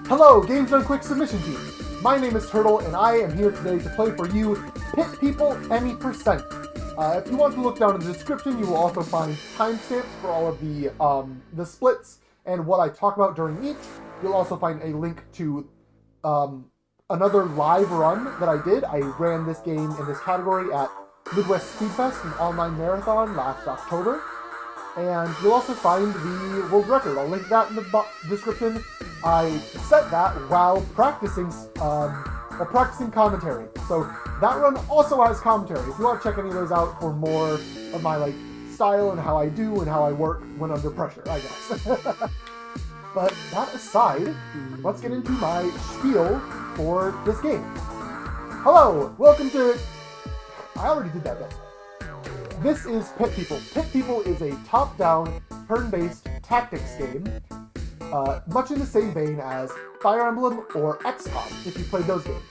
Hello, Games Done Quick Submission Team. My name is Turtle, and I am here today to play for you Pit People Any Percent. If you want to look down in the description, you will also find timestamps for all of the splits and what I talk about during each. You'll also find a link to another live run that I did. I ran this game in this category at Midwest Speed Fest, an online marathon last October. And you'll also find the world record. I'll link that in the description. I set that while practicing commentary. So that run also has commentary. If you want to check any of those out for more of my style and how I do and how I work when under pressure, I guess. But that aside, let's get into my spiel for this game. Hello, welcome to... I already did that bit. This is Pit People. Pit People is a top-down, turn-based tactics game, much in the same vein as Fire Emblem or XCOM, if you played those games.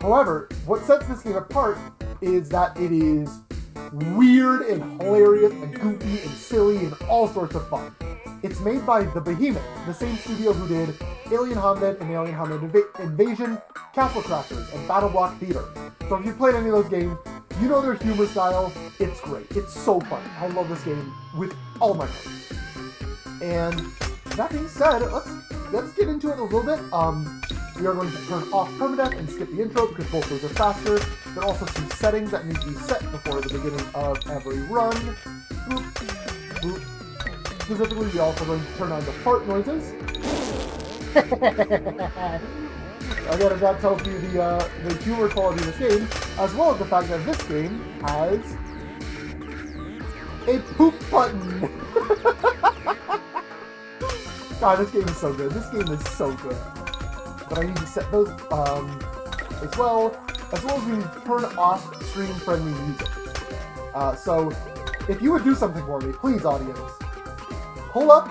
However, what sets this game apart is that it is weird and hilarious and goofy and silly and all sorts of fun. It's made by The Behemoth, the same studio who did Alien Hominid and Alien Hominid Invasion, Castle Crashers, and Battle Block Theater. So if you've played any of those games, you know their humor style. It's great. It's so fun. I love this game with all my heart. And that being said, let's get into it a little bit. We are going to turn off permadeath and skip the intro because both those are faster. There are also some settings that need to be set before the beginning of every run. Boop, boop. Specifically, we're also going to turn on the fart noises. Again, that tells you the humor quality of this game, as well as the fact that this game has a poop button. God, this game is so good. This game is so good. But I need to set those as well as we need to turn off stream-friendly music. So, if you would do something for me, please, audience, pull up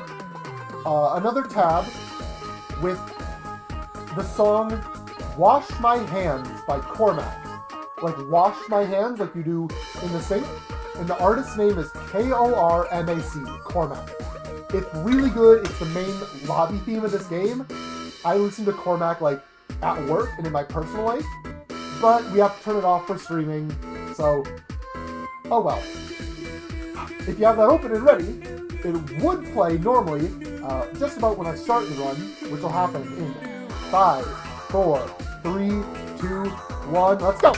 another tab with the song Wash My Hands by Cormac. Like wash my hands like you do in the sink. And the artist's name is K-O-R-M-A-C, Cormac. It's really good. It's the main lobby theme of this game. I listen to Cormac at work and in my personal life. But we have to turn it off for streaming. So, oh well. If you have that open and ready, it would play normally just about when I start the run, which will happen in 5, 4, 3, 2, 1, let's go!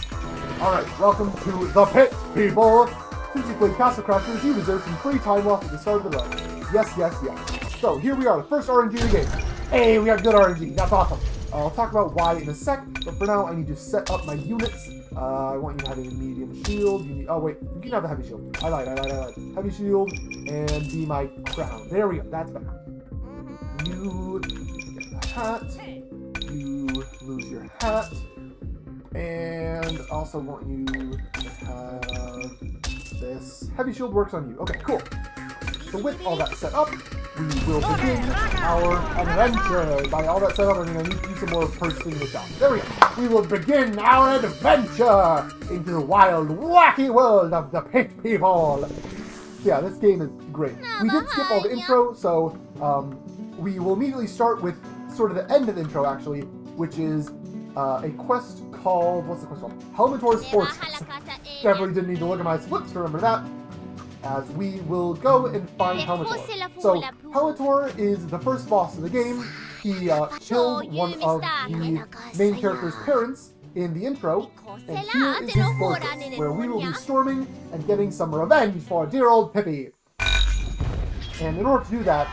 Alright, welcome to the Pit, people! Since you played Castle Crashers, you deserve some free time off at the start of the run. Yes, yes, yes. So, here we are, the first RNG of the game. Hey, we got good RNG, that's awesome. I'll talk about why in a sec, but for now I need to set up my units. I want you to have a medium shield. Oh wait, you can have a heavy shield. I lied. Heavy shield and be my crown. There we go, that's better. You get the hat. You lose your hat. And also want you to have this. Heavy shield works on you. Okay, cool. So with all that set up, we will begin our adventure. By all that set up, I mean I need to do some more pursing the shop. There we go. We will begin our adventure into the wild, wacky world of the Pit People. Yeah, this game is great. We did skip all the intro, so we will immediately start with sort of the end of the intro, actually, which is a quest called, what's the quest called? Helmator's Fortress. Definitely didn't need to look at my splits to remember that. As we will go and find Helmator. So, Helmator is the first boss of the game. He killed one of the main character's parents in the intro, and here is his fortress, where we will be storming and getting some revenge for dear old Pippi. And in order to do that,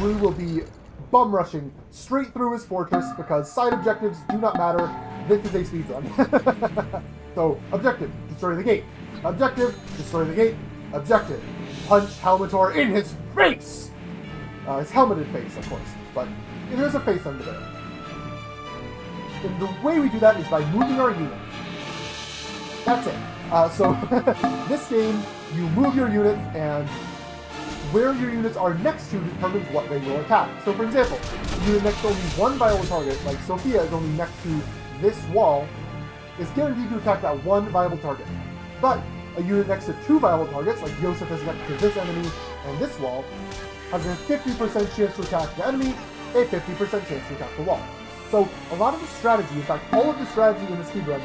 we will be bum rushing straight through his fortress, because side objectives do not matter. This is a speedrun. So, objective, destroy the gate. Objective, destroy the gate. Objective, punch Helmator in his face! His helmeted face, of course, but there's a face under there. And the way we do that is by moving our unit. That's it. So, this game, you move your unit, and where your units are next to determines what they will attack. So, for example, a unit next to only one viable target, like Sophia is only next to this wall, is guaranteed to attack that one viable target. But a unit next to two viable targets, like Yosef is next to this enemy and this wall, has a 50% chance to attack the enemy, a 50% chance to attack the wall. So a lot of the strategy, in fact, all of the strategy in the speedrun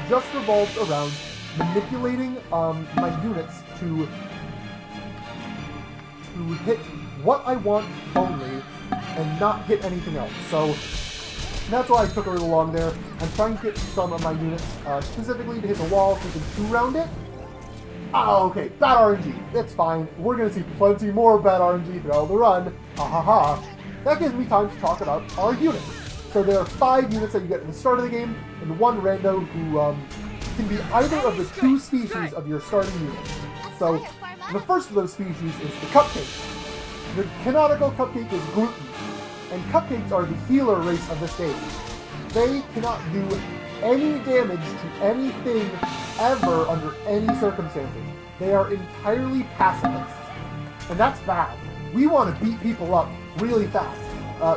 just revolves around manipulating my units to hit what I want only and not hit anything else. So that's why I took a little long there. I'm trying to get some of my units specifically to hit the wall so we can 2-round it. Oh, okay, bad RNG. It's fine. We're going to see plenty more bad RNG throughout the run. Ha ha ha. That gives me time to talk about our units. So there are 5 units that you get at the start of the game, and 1 rando who can be either of the 2 species of your starting unit. So the first of those species is the Cupcake. The canonical Cupcake is gluten, and Cupcakes are the healer race of this game. They cannot do any damage to anything ever under any circumstances. They are entirely pacifists, and that's bad. We want to beat people up really fast.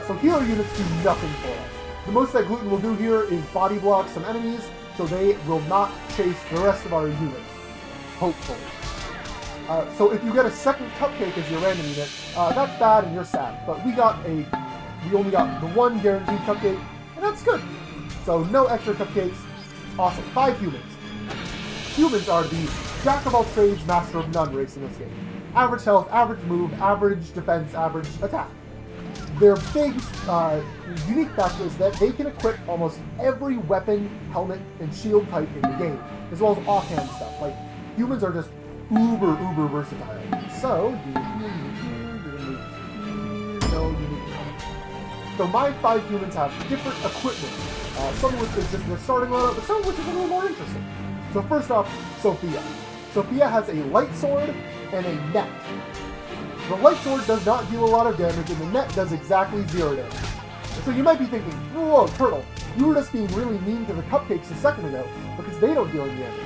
So healer units do nothing for us. The most that gluten will do here is body block some enemies, so they will not chase the rest of our units. Hopefully. So if you get a second Cupcake as your random unit, that's bad and you're sad. But we only got the 1 guaranteed Cupcake, and that's good. So no extra Cupcakes. Awesome. 5 humans. Humans are the jack of all trades, master of none race in this game. Average health, average move, average defense, average attack. Their big unique factor is that they can equip almost every weapon, helmet, and shield type in the game, as well as offhand stuff. Like, humans are just uber versatile. So, so my 5 humans have different equipment. Some of which is just their starting lineup, but some of which is a little more interesting. So first off, Sophia. Sophia has a light sword and a net. The light sword does not deal a lot of damage, and the net does exactly 0 damage. So you might be thinking, whoa, Turtle, you were just being really mean to the Cupcakes a second ago, because they don't deal any damage.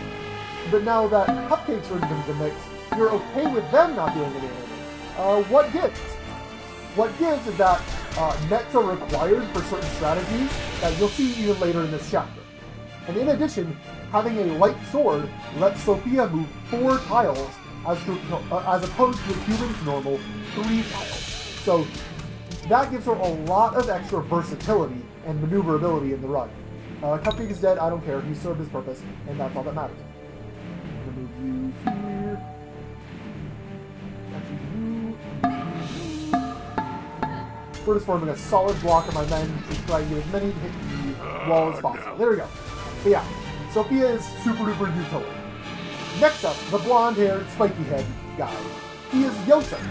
But now that Cupcakes are into the mix, you're okay with them not dealing any damage. What gives? What gives is that nets are required for certain strategies that you'll see even later in this chapter. And in addition, having a light sword lets Sophia move 4 tiles as opposed to a human's normal 3 tiles. So that gives her a lot of extra versatility and maneuverability in the run. Cupcake is dead, I don't care, he served his purpose, and that's all that matters. I'm gonna move you here. We're just forming a solid block of my men to try and get as many to hit the wall as possible. There we go. But yeah, Sophia is super duper utility. Next up, the blonde-haired, spiky-head guy. He is Yosef.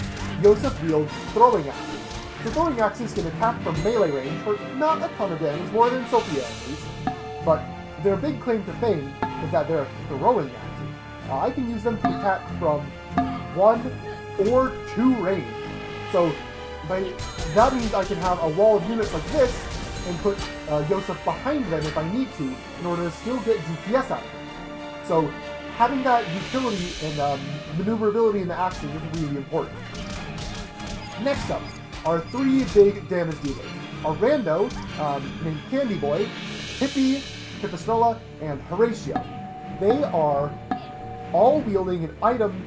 Yosef wields throwing axes. So throwing axes can attack from melee range for not a ton of damage, more than Sophia at least. But their big claim to fame is that they're throwing axes. I can use them to attack from 1 or 2 range. So that means I can have a wall of units like this and put Yosef behind them if I need to in order to still get DPS out of it. So having that utility and maneuverability in the axes is really important. Next up are 3 big damage dealers. A rando named Candy Boy, Hippie, Pipistrella, and Horatio. They are all wielding an item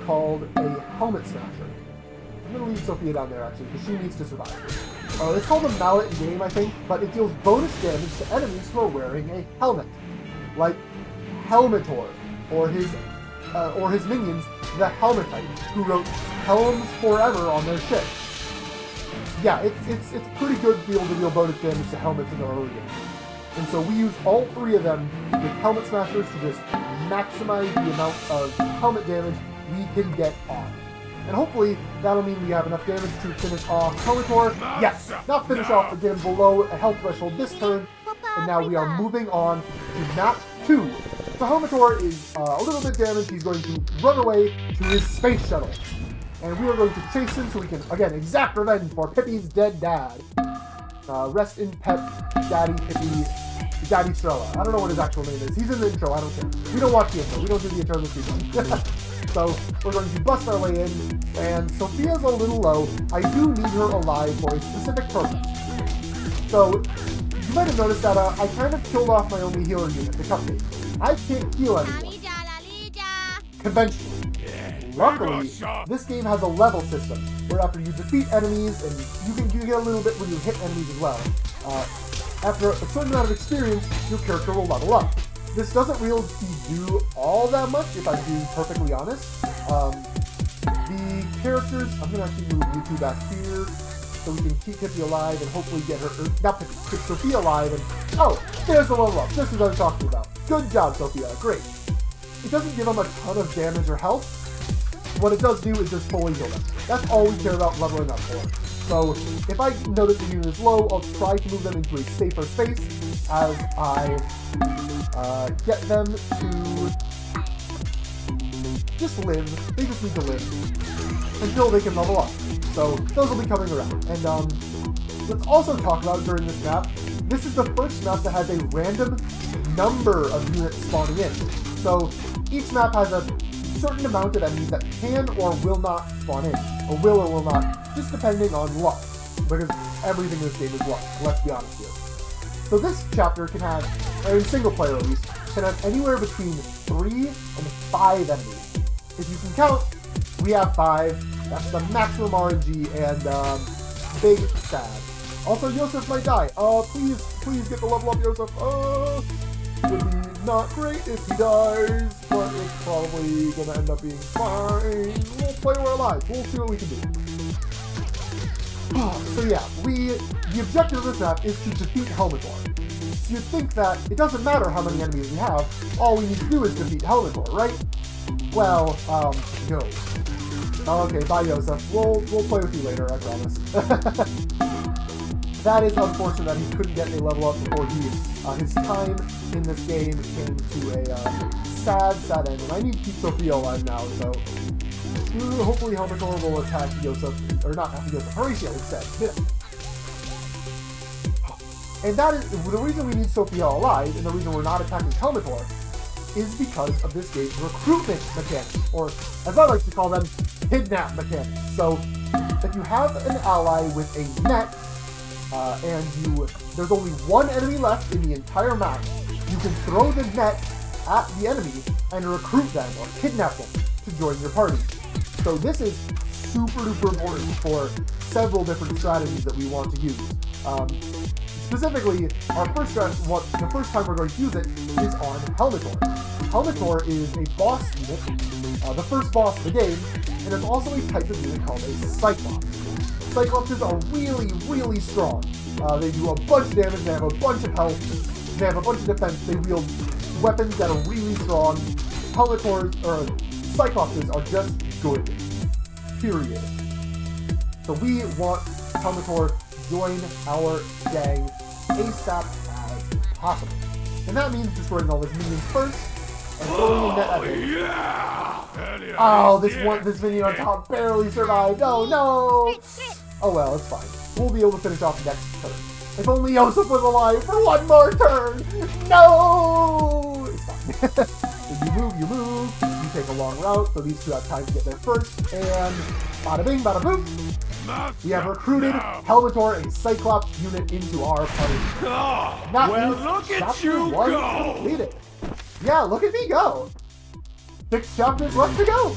called a Helmet Smasher. I'm going to leave Sophia down there, actually, because she needs to survive. It's called a mallet in game, I think, but it deals bonus damage to enemies who are wearing a helmet. Like Helmetor, or his minions, the Helmetite, who wrote Helms Forever on their ship. Yeah, it's pretty good to be able to deal bonus damage to helmets in the early game. And so we use all 3 of them with Helmet Smashers to just maximize the amount of helmet damage we can get on. And hopefully, that'll mean we have enough damage to finish off Helmetor. Yes! Not finish off again below a health threshold this turn. And now we are moving on to map 2. So Helmetor is a little bit damaged. He's going to run away to his space shuttle. And we are going to chase him so we can, again, exact revenge for Pippi's dead dad. Rest in pep, Daddy Pippi, Daddy Strella. I don't know what his actual name is. He's in the intro, I don't care. We don't watch the intro. We don't do the intro in the season. So we're going to bust our way in, and Sophia's a little low. I do need her alive for a specific purpose. So you might have noticed that I kind of killed off my only healer unit, the Cupcake. I can't heal anyone conventionally. Luckily, this game has a level system, where after you defeat enemies, and you get a little bit when you hit enemies as well, After a certain amount of experience, your character will level up. This doesn't really do all that much, if I'm being perfectly honest. The characters, I'm going to actually move you two back here, so we can keep Pixie alive and hopefully get her, not Pixie, keep Sophia alive, and, oh, there's the level up, this is what I was talking about. Good job, Sophia, great. It doesn't give them a ton of damage or health. What it does do is just fully heal them. That's all we care about leveling up for. So, if I notice the unit is low, I'll try to move them into a safer space as I get them to just live. They just need to live until they can level up. So, those will be coming around. And let's also talk about during this map, this is the first map that has a random number of units spawning in. So, each map has a certain amount of enemies that can or will not spawn in, or will not, just depending on luck, because everything in this game is luck, let's be honest here. So this chapter can have, or in single player at least, can have anywhere between 3 and 5 enemies. If you can count, we have 5, that's the maximum RNG, and big sad. Also, Yosef might die. Please get the level up, Yosef. Would be not great if he dies, but it's probably gonna end up being fine. We'll play we're alive. We'll see what we can do. So yeah, the objective of this map is to defeat Helmetor. You'd think that it doesn't matter how many enemies we have, all we need to do is defeat Helmetor, right? Well, no. Okay, bye Yosef. We'll play with you later, I promise. That is unfortunate that he couldn't get a level up before his time in this game came to a sad end. And I need to keep Sophia alive now, so hopefully Helmetor will attack Yosef, or not Yosef, Horatio instead. And that is the reason we need Sophia alive, and the reason we're not attacking Helmetor, is because of this game's recruitment mechanics, or as I like to call them, kidnap mechanics. So if you have an ally with a net, and there's only one enemy left in the entire map, you can throw the net at the enemy and recruit them or kidnap them to join your party. So this is super duper important for several different strategies that we want to use. Specifically, the first time we're going to use it is on Helmetor. Helmetor is a boss unit, the first boss of the game, and it's also a type of unit called a Cyclops. Cyclops are really, really strong. They do a bunch of damage, they have a bunch of health, they have a bunch of defense, they wield weapons that are really strong. Cyclops are just good. Period. So we want Helmetor to join our gang ASAP as possible. And that means destroying all his minions first, and throwing a net at him. Yeah. Oh, this minion on top barely survived. Oh no! Oh well, it's fine. We'll be able to finish off next turn. If only Yosef was alive for one more turn! No! It's fine. So you move, you take a long route, so these two have time to get there first, and bada bing, bada boom! We have recruited Helmetor, a Cyclops unit, into our party. Well, look at you go! Completed. Yeah, look at me go! 6 chapters left to go!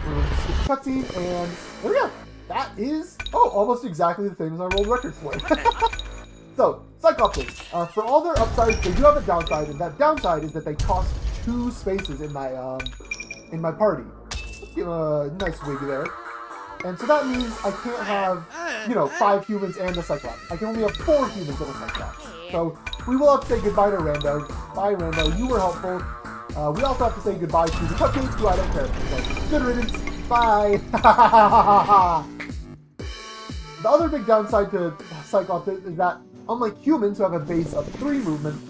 We're just skip cutscene, and there we go! That is, almost exactly the same as I rolled records for. So, Cyclops, for all their upsides, they do have a downside, and that downside is that they cost 2 spaces in my party. Let's give a nice wig there. And so that means I can't have, 5 humans and a Cyclops. I can only have 4 humans and a Cyclops. So, we will have to say goodbye to Rando. Bye, Rando, you were helpful. We also have to say goodbye to the Cupcake, who I don't care for. So, good riddance. Bye! The other big downside to Cyclops is that, unlike humans who have a base of 3 movement,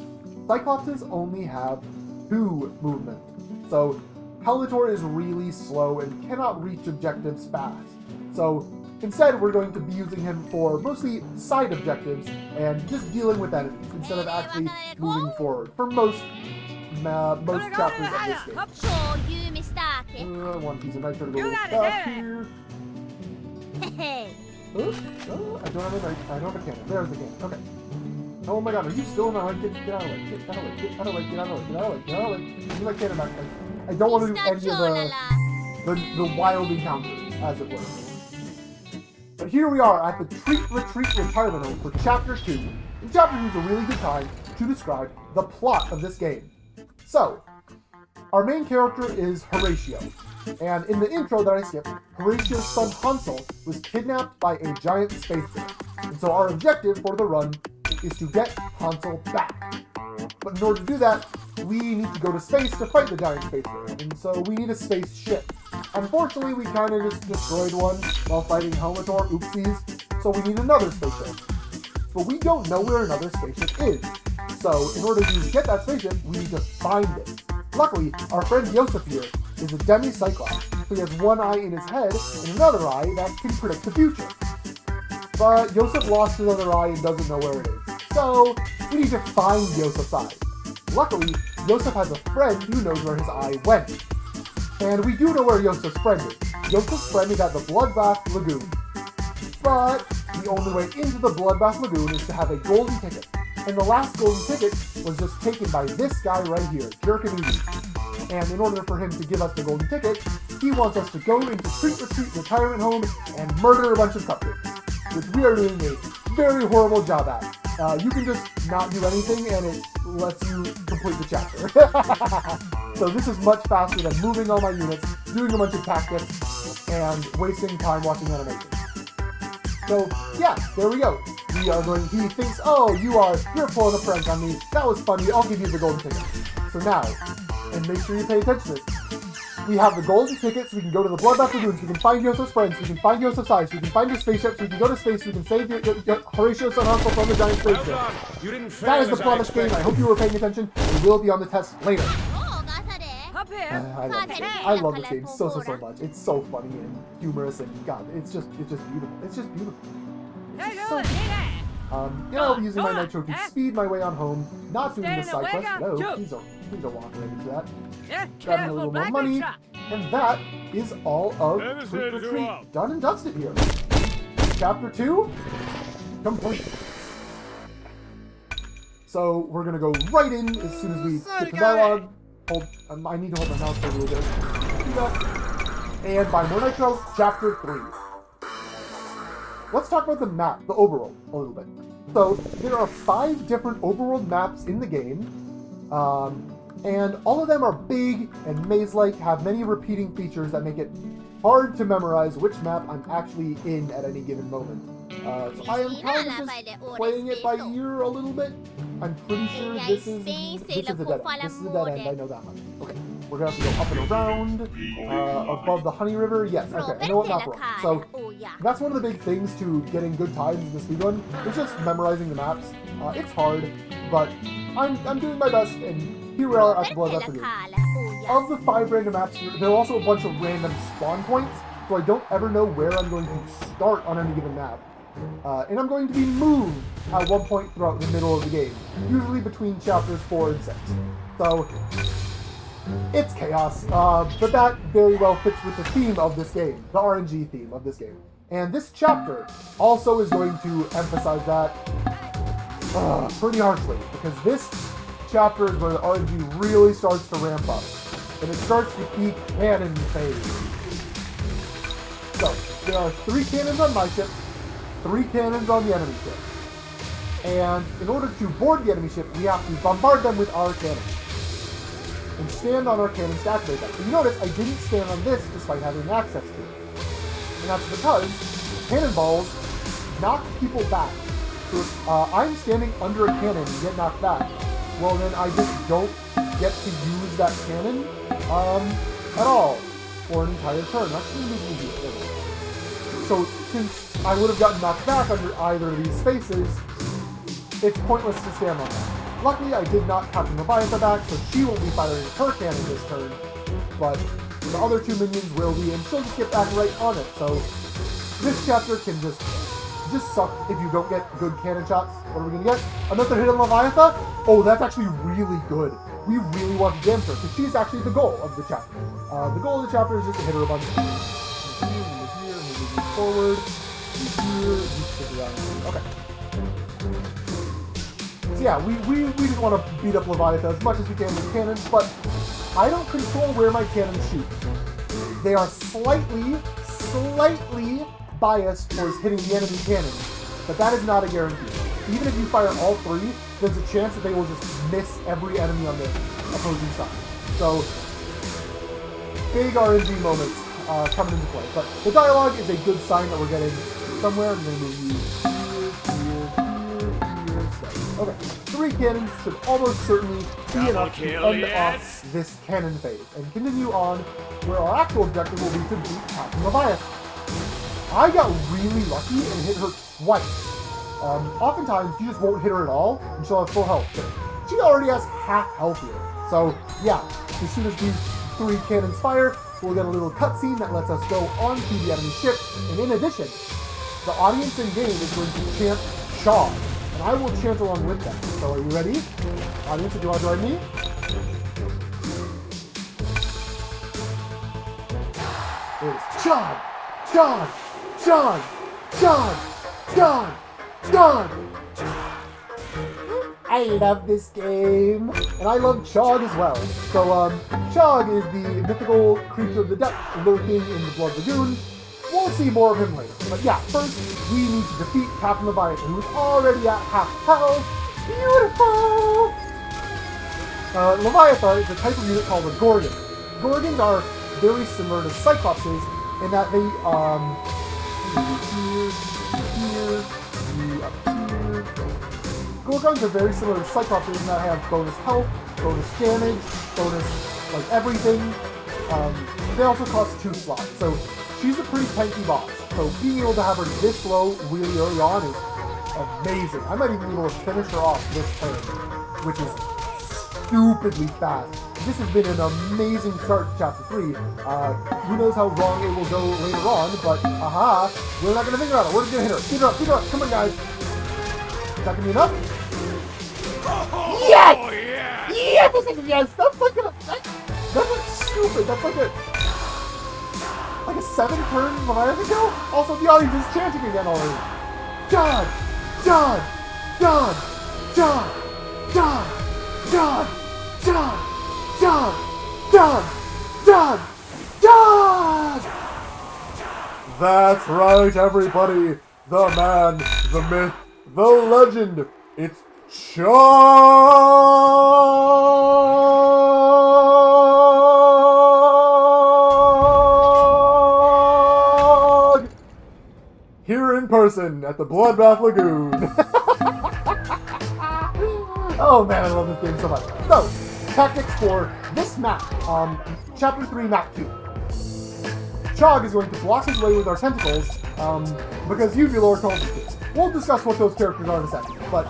Cyclops only have 2 movement. So, Helmetor is really slow and cannot reach objectives fast. So, instead we're going to be using him for mostly side objectives and just dealing with enemies instead of actually moving forward for most chapters of this game. One piece of nitro to go back here. Oh, I don't have a cannon. There's the cannon. Okay. Oh my god, are you still in my way? Get out of the way. Get out of the way. Get out of the way. Get out of the way. Get out of the way. Get out of the way. Give me my cannon back. I don't want to do any of the wild encounters, as it were. But here we are at the Treat Retreat Retirement Home for Chapter 2. And Chapter 2 is a really good time to describe the plot of this game. So, our main character is Horatio. And in the intro that I skipped, Horatio's son Hansel was kidnapped by a giant space bear. And so our objective for the run is to get Hansel back. But in order to do that, we need to go to space to fight the giant space bear. And so we need a spaceship. Unfortunately, we kind of just destroyed one while fighting Helmator, oopsies, so we need another spaceship. But we don't know where another spaceship is. So in order to get that spaceship, we need to find it. Luckily, our friend Joseph here is a demi-Cyclops, so he has one eye in his head and another eye that can predict the future. But Joseph lost his other eye and doesn't know where it is. So we need to find Joseph's eye. Luckily, Joseph has a friend who knows where his eye went. And we do know where Joseph's friend is. Joseph's friend is at the Bloodbath Lagoon. But the only way into the Bloodbath Lagoon is to have a golden ticket. And the last golden ticket was just taken by this guy right here, Jerkimedes. And in order for him to give us the golden ticket, he wants us to go into Treat Retreat Retirement Home and murder a bunch of cupcakes, which we are doing a very horrible job at. You can just not do anything and it lets you complete the chapter. So this is much faster than moving all my units, doing a bunch of tactics, and wasting time watching animations. So yeah, there we go. We are going, he thinks, oh, you're pulling a prank on me. That was funny, I'll give you the golden ticket. So now, and make sure you pay attention to this. We have the golden ticket so we can go to the Bloodbath Lagoons, we can find Joseph's friends, we can find Joseph's eyes, we can find your spaceship, so we can go to space, we can save Horatio's son Hansel from the giant spaceship. That is the plot of this game. I hope you were paying attention. We will be on the test later. I love this game so much. It's so funny and humorous and God, it's just beautiful. It's just beautiful. So, I'll be using my Nitro to speed my way on home, not doing the side quest. No, please don't walk right into that. Grabbing a little more money, and that is all of Treat Retreat done and dusted here. Chapter 2 complete. So we're gonna go right in as soon as we get the dialogue. I need to hold my mouse for a little bit. Do that. And buy more Nitro, Chapter 3. Let's talk about the map, the overworld, a little bit. So, there are 5 different overworld maps in the game, and all of them are big and maze-like, have many repeating features that make it hard to memorize which map I'm actually in at any given moment. So I am kind of just playing it by ear a little bit. I'm pretty sure this is a dead end. This is a dead end, I know that much. Okay, we're gonna have to go up and around, above the Honey River. Yes, okay, I know what map we're on. So that's one of the big things to getting good times in this speedrun. It's just memorizing the maps. It's hard, but I'm doing my best, and here we are at the Bloodbath Lagoon. Of the 5 random maps, there are also a bunch of random spawn points, so I don't ever know where I'm going to start on any given map. And I'm going to be moved at one point throughout the middle of the game, usually between chapters 4 and 6. So, it's chaos, but that very well fits with the theme of this game, the RNG theme of this game. And this chapter also is going to emphasize that pretty harshly, because this chapter is where the RNG really starts to ramp up, and it starts to peak cannon phase. So, there are 3 cannons on my ship, 3 cannons on the enemy ship. And in order to board the enemy ship, we have to bombard them with our cannons. And stand on our cannons to activate that. So you notice I didn't stand on this despite having access to it. And that's because cannonballs knock people back. So if I'm standing under a cannon and get knocked back, well then I just don't get to use that cannon at all for an entire turn. That's really easy. So since I would have gotten knocked back under either of these spaces, it's pointless to stand on that. Luckily, I did not Captain Leviathan back, so she won't be firing her cannon this turn, but the other 2 minions will be, and she'll just get back right on it. So this chapter can just suck if you don't get good cannon shots. What are we gonna get? Another hit on Leviathan? Oh, that's actually really good. We really want to jam her, because she's actually the goal of the chapter. The goal of the chapter is just to hit her a bunch. Here, moving forward. Here, you stick around. Okay. So yeah, we just want to beat up Leviathan as much as we can with cannons, but I don't control where my cannons shoot. They are slightly biased towards hitting the enemy cannon, but that is not a guarantee. Even if you fire all 3, there's a chance that they will just miss every enemy on the opposing side. So, big RNG moments coming into play. But the dialogue is a good sign that we're getting somewhere. I'm going to move you here. Okay, 3 cannons should almost certainly be enough to end off this cannon phase and continue on where our actual objective will be to beat Captain Leviathan. I got really lucky and hit her twice. Oftentimes, you just won't hit her at all, and she'll have full health. But she already has half health here. So, yeah, as soon as these 3 cannons fire, we'll get a little cutscene that lets us go onto the enemy ship. And in addition, the audience in-game is going to chant CHOG, and I will chant along with them. So, are you ready? Audience, do you want to join me? It's CHOG! CHOG! CHOG! CHOG! CHOG! CHOG! I love this game, and I love CHOG as well. So, CHOG is the mythical creature of the depths lurking in the Blood Lagoon. We'll see more of him later. But yeah, first, we need to defeat Captain Leviathan, who's already at half health. Beautiful! Leviathan is a type of unit called a Gorgon. Gorgons are very similar to Cyclopses in that they, Gorgons are very similar to Cyclops in that they have bonus health, bonus damage, bonus, like, everything. They also cost 2 slots, so she's a pretty tanky boss. So being able to have her this low really early on is amazing. I might even be able to finish her off this turn, which is stupidly fast. This has been an amazing start to Chapter 3. Who knows how wrong it will go later on, but aha, we're not going to figure out it. We're just going to hit her. Keep it up, keep it up. Come on, guys. Is that going to be enough? Yes! Oh, yeah! Yes! Yes! That's like stupid. That's like a 7-turn Leviathan kill? Also, the audience is chanting again already. John! John! John! John! John! John! John! John! John! John! John! That's right, everybody. The man, the myth, the legend. It's CHOG! Here in person at the Bloodbath Lagoon. Oh man, I love this game so much. So, tactics for this map, Chapter 3, Map 2. CHOG is going to block his way with our tentacles, because Uvulor told us to. We'll discuss what those characters are in a second, but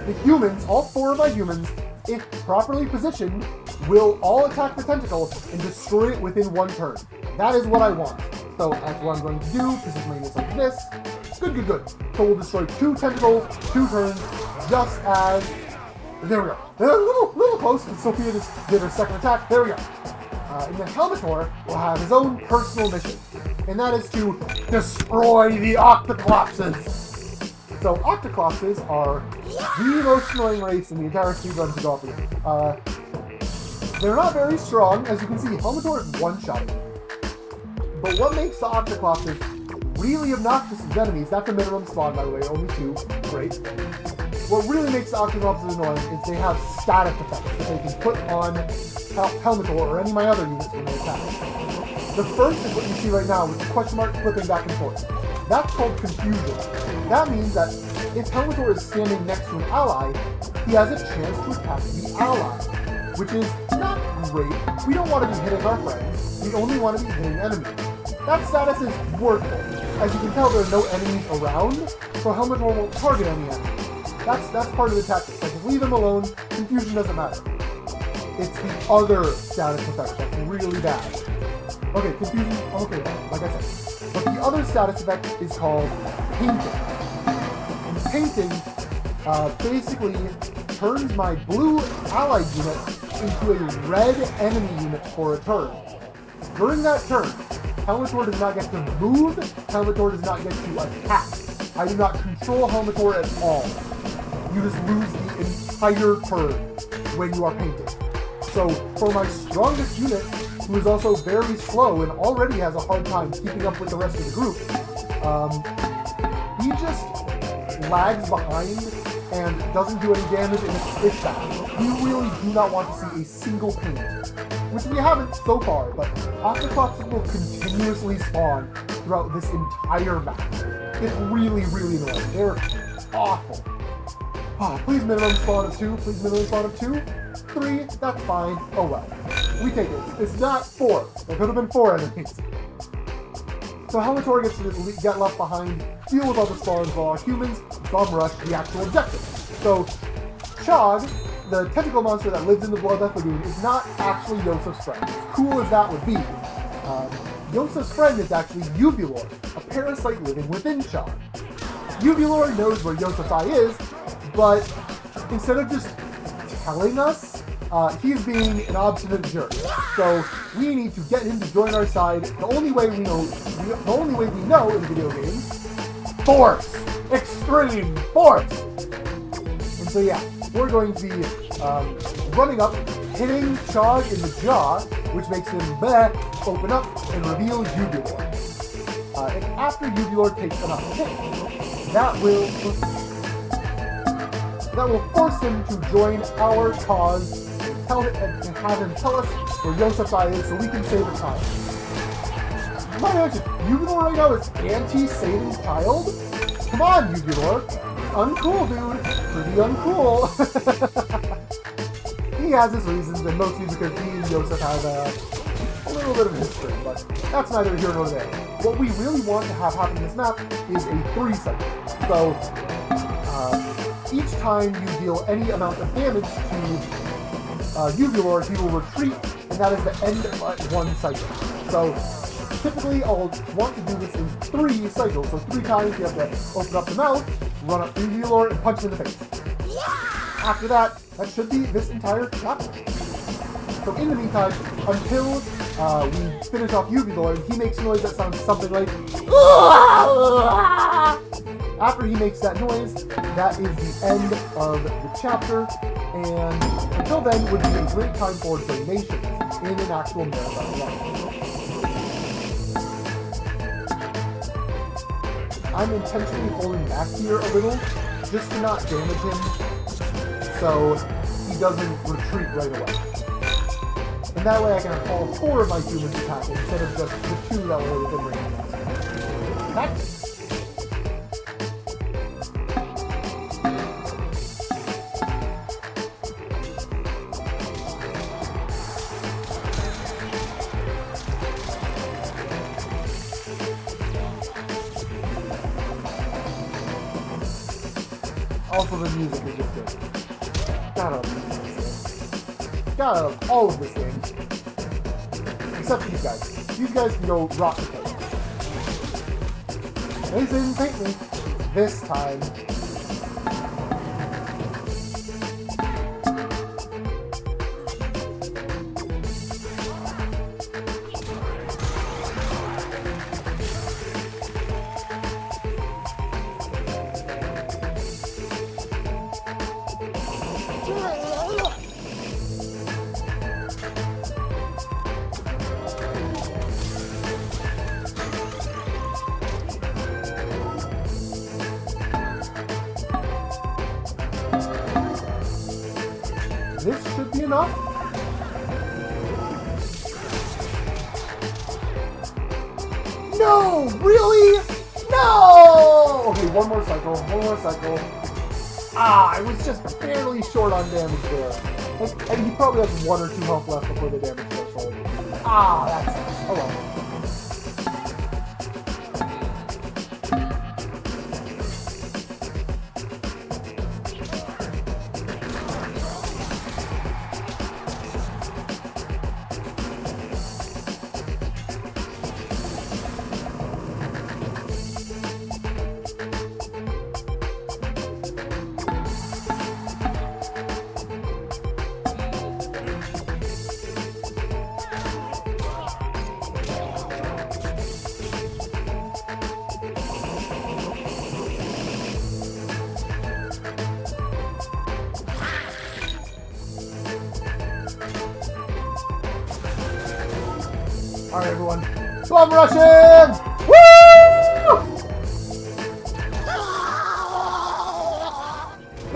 the humans, all 4 of my humans, if properly positioned, will all attack the tentacle and destroy it within 1 turn. That is what I want. So that's what I'm going to do. Position my units like this. Good, good, good. So we'll destroy 2 tentacles, 2 turns, just as... There we go. A little close, but Sophia just did her second attack. There we go. And then Helmetor will have his own personal mission, and that is to destroy the Octoclopses. So Octoclopses are the most annoying race in the entire speedrun to go up against. They're not very strong. As you can see, Helmetor is one-shotting. But what makes the Octoclopses really obnoxious as enemies, that's a minimum spawn by the way, only 2, great. What really makes the Octoclopses annoying is they have static effects that they can put on Helmetor or any of my other units when they attack. The first is what you see right now with the question mark flipping back and forth. That's called confusion. That means that if Helmetor is standing next to an ally, he has a chance to attack the ally, which is not great. We don't want to be hitting our friends. We only want to be hitting enemies. That status is worthless. As you can tell, there are no enemies around, so Helmetor won't target any enemies. That's part of the tactic. Like, leave him alone, confusion doesn't matter. It's the other status effect that's really bad. Okay, confusion, okay, like I said. But the other status effect is called painting. And painting basically turns my blue allied unit into a red enemy unit for a turn. During that turn, Helmetor does not get to move, Helmetor does not get to attack. I do not control Helmetor at all. You just lose the entire turn when you are painted. So, for my strongest unit, who is also very slow and already has a hard time keeping up with the rest of the group, he just lags behind and doesn't do any damage and it's fish back. We really do not want to see a single paint, which we haven't so far, but Octoclops will continuously spawn throughout this entire map. It's really, really annoying. They're awful. Oh, please minimum spawn of 2, please minimum spawn of 2. 3, that's fine. Oh well. We take it. It's not 4. There could have been 4 enemies. So Minotaury gets to get left behind, deal with all the spawns while our humans bum rush the actual objective. So CHOG, the tentacle monster that lives in the Bloodbath Lagoon, is not actually Yosef's friend. As cool as that would be, Yosef's friend is actually Uvulor, a parasite living within CHOG. Uvulor knows where Yosef's eye is, but instead of just telling us, he's being an obstinate jerk. So we need to get him to join our side. The only way we know in video games, force, extreme force. And so yeah, we're going to be running up, hitting CHOG in the jaw, which makes him open up and reveal Uvulor. And after Uvulor takes enough hit, that will force him to join our cause and have him tell us where Yosef's eye is so we can save a child. Let me mention, Uvulor right now is anti-saving child? Come on, Uvulor. Uncool, dude. Pretty uncool. He has his reasons, and mostly because he and Yosef have a little bit of history, but that's neither here nor there. What we really want to have happen in this map is a 3 cycle. So, each time you deal any amount of damage to Uvulor, he will retreat, and that is the end of 1 cycle. So, typically I'll want to do this in 3 cycles. So 3 times you have to open up the mouth, run up to Uvulor, and punch him in the face. After that should be this entire chapter. So in the meantime, until we finish off Uvulor, he makes a noise that sounds something like After he makes that noise, that is the end of the chapter, and until then would be a great time for donations in an actual marathon run. I'm intentionally holding back here a little, just to not damage him, so he doesn't retreat right away. And that way I can have all 4 of my humans attacking instead of just the 2 that were within range. Next. Also, the music is just good. Gotta love this game. Gotta love all of this game. Except for these guys. These guys can go rock the place. They didn't paint me. This time. This should be enough. No! Really? No! Okay, one more cycle. Ah, I was just barely short on damage there. And he probably has 1 or 2 health left before the damage threshold. Ah, that sucks. Oh well. Alright everyone, bum rushing! Woo!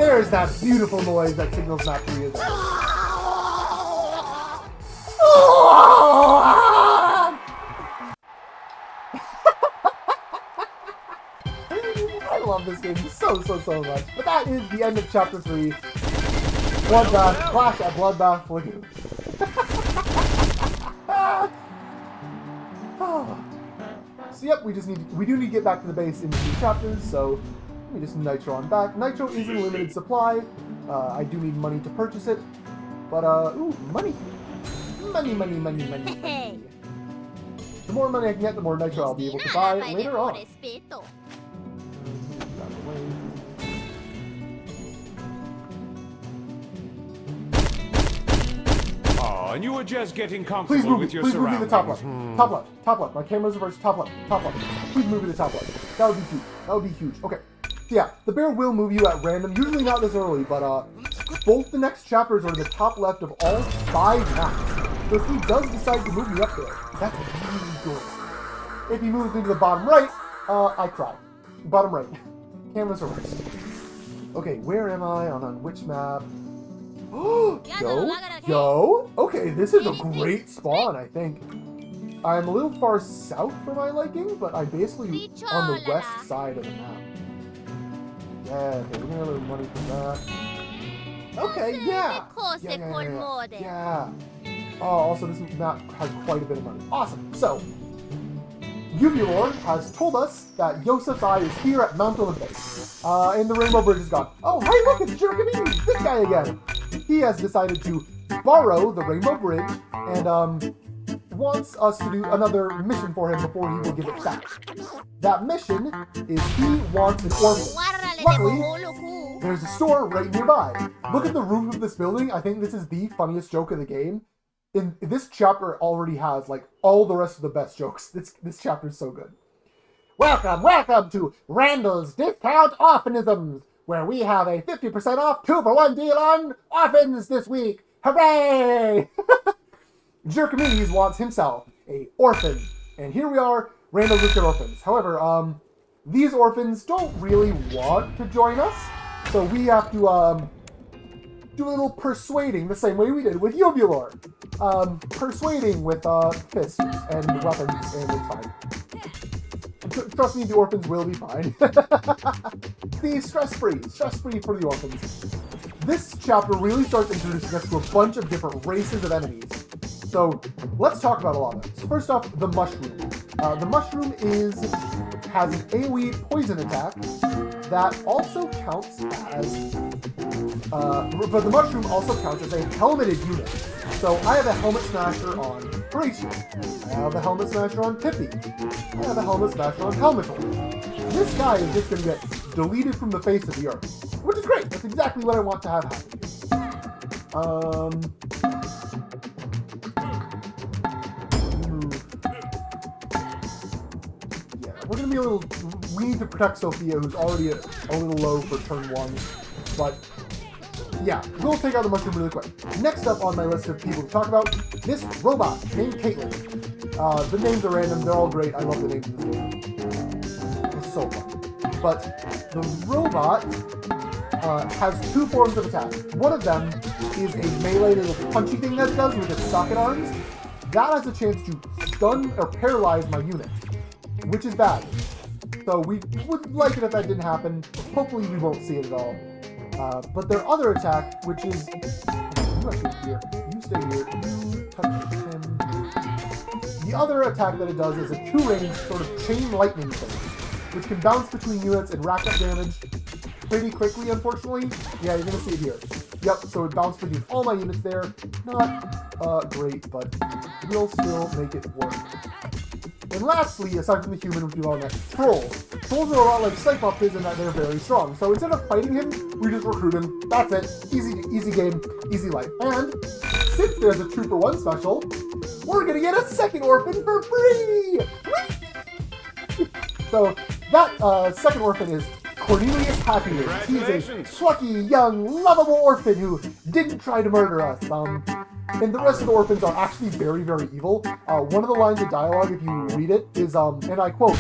There's that beautiful noise that signals map 3 is. I love this game so much. But that is the end of Chapter 3. Bloodbath, Clash at Bloodbath Lagoon. So yep, we do need to get back to the base in the new chapters, so let me just Nitro on back. Nitro is in limited supply. I do need money to purchase it. But, ooh, money. Money. The more money I can get, the more Nitro I'll be able to buy later on. Oh, and you were just getting comfortable with your surroundings. Please move me to the top left. Top left. My camera's reversed. Top left. Please move me to the top left. That would be huge. Okay. So yeah, the bear will move you at random. Usually not this early, but both the next chapters are in the top left of all 5 maps. So if he does decide to move me up there, that's really good. If he moves me to the bottom right, I cry. Bottom right. Camera's reversed. Okay, where am I? On which map? Yo! Okay, this is a great spawn, I think. I'm a little far south for my liking, but I'm basically on the west side of the map. Yeah, okay, we're gonna have a little money for that. Okay, yeah! Oh, also this map has quite a bit of money. Awesome! So, Overworld has told us that Yosef's Eye is here at Mount Olympus. And the Rainbow Bridge is gone. Oh, hey look, it's Jerkimedes! This guy again! He has decided to borrow the Rainbow Bridge and wants us to do another mission for him before he will give it back. That mission is he wants an orphan. Luckily, there's a store right nearby. Look at the roof of this building. I think this is the funniest joke of the game. In this chapter already has like all the rest of the best jokes. This chapter is so good. Welcome to Randall's Discount Orphanisms, where we have a 50% off 2-for-1 deal on orphans this week. Hooray! Jerkimedes wants himself a orphan, and here we are, Randall's Discount Orphans. However, these orphans don't really want to join us, so we have to do a little persuading the same way we did with Overworld. Persuading with fists and weapons, and it's fine. Trust me, the orphans will be fine. Be stress-free for the orphans. This chapter really starts introducing us to a bunch of different races of enemies. So let's talk about a lot of them. So first off, the mushroom. The mushroom has an AoE poison attack that also counts as but the mushroom also counts as a helmeted unit. So I have a helmet smasher on Horatio. I have a helmet smasher on Tippy. I have a helmet smasher on Helmetal. This guy is just going to get deleted from the face of the earth, which is great. That's exactly what I want to have happen. Yeah, we're going to be a little... We need to protect Sophia, who's already a little low for turn 1, but... Yeah, we'll take out the mushroom really quick. Next up on my list of people to talk about, this robot named Caitlin. The names are random, they're all great. I love the names of this game. It's so fun. But the robot has 2 forms of attack. One of them is a melee little punchy thing that it does with its socket arms. That has a chance to stun or paralyze my unit, which is bad. So we would like it if that didn't happen. Hopefully we won't see it at all. But their other attack, which is... You actually here. You stay here. You touch him. The other attack that it does is a 2-range sort of chain lightning thing, which can bounce between units and rack up damage pretty quickly, unfortunately. Yeah, you're going to see it here. Yep, so it bounced between all my units there. Not great, but we'll still make it work. And lastly, aside from the human, which we've all met, trolls. Trolls are a lot like Cyclops is in that they're very strong. So instead of fighting him, we just recruit him. That's it. Easy game, easy life. And since there's a 2-for-1 special, we're gonna get a second orphan for free! So that second orphan is Cornelius Happiness. He's a plucky, young, lovable orphan who didn't try to murder us. And the rest of the orphans are actually very, very evil. One of the lines of dialogue, if you read it, is, and I quote,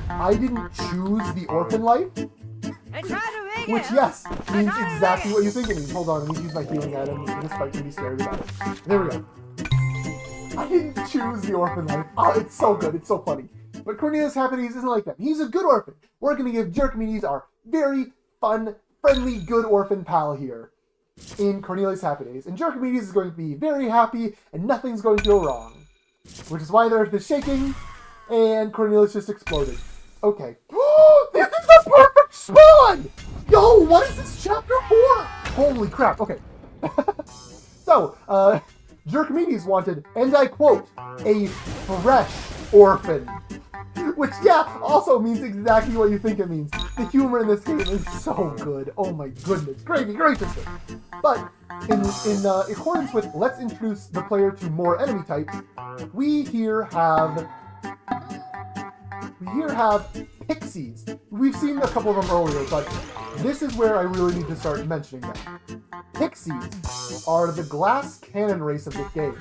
"I didn't choose the orphan life." I tried to Which, yes, means exactly what you think it means. Hold on, let me use my healing item. This fight can be scary about it. There we go. I didn't choose the orphan life. Oh, it's so good. It's so funny. But Cornelius Happiness isn't like that. He's a good orphan. We're going to give Jerkimedes our very fun, friendly, good orphan pal here in Cornelius Happiness. And Jerkimedes is going to be very happy, and nothing's going to go wrong. Which is why the earth is shaking, and Cornelius just exploded. Okay. This is the perfect spawn! Yo, what is this chapter for? Holy crap. Okay. So, Jerkimedes wanted, and I quote, a fresh orphan. Which, yeah, also means exactly what you think it means. The humor in this game is so good. Oh my goodness. Gravy graciously. But, in accordance with let's introduce the player to more enemy types, we here have Pixies. We've seen a couple of them earlier, but this is where I really need to start mentioning them. Pixies are the glass cannon race of this game.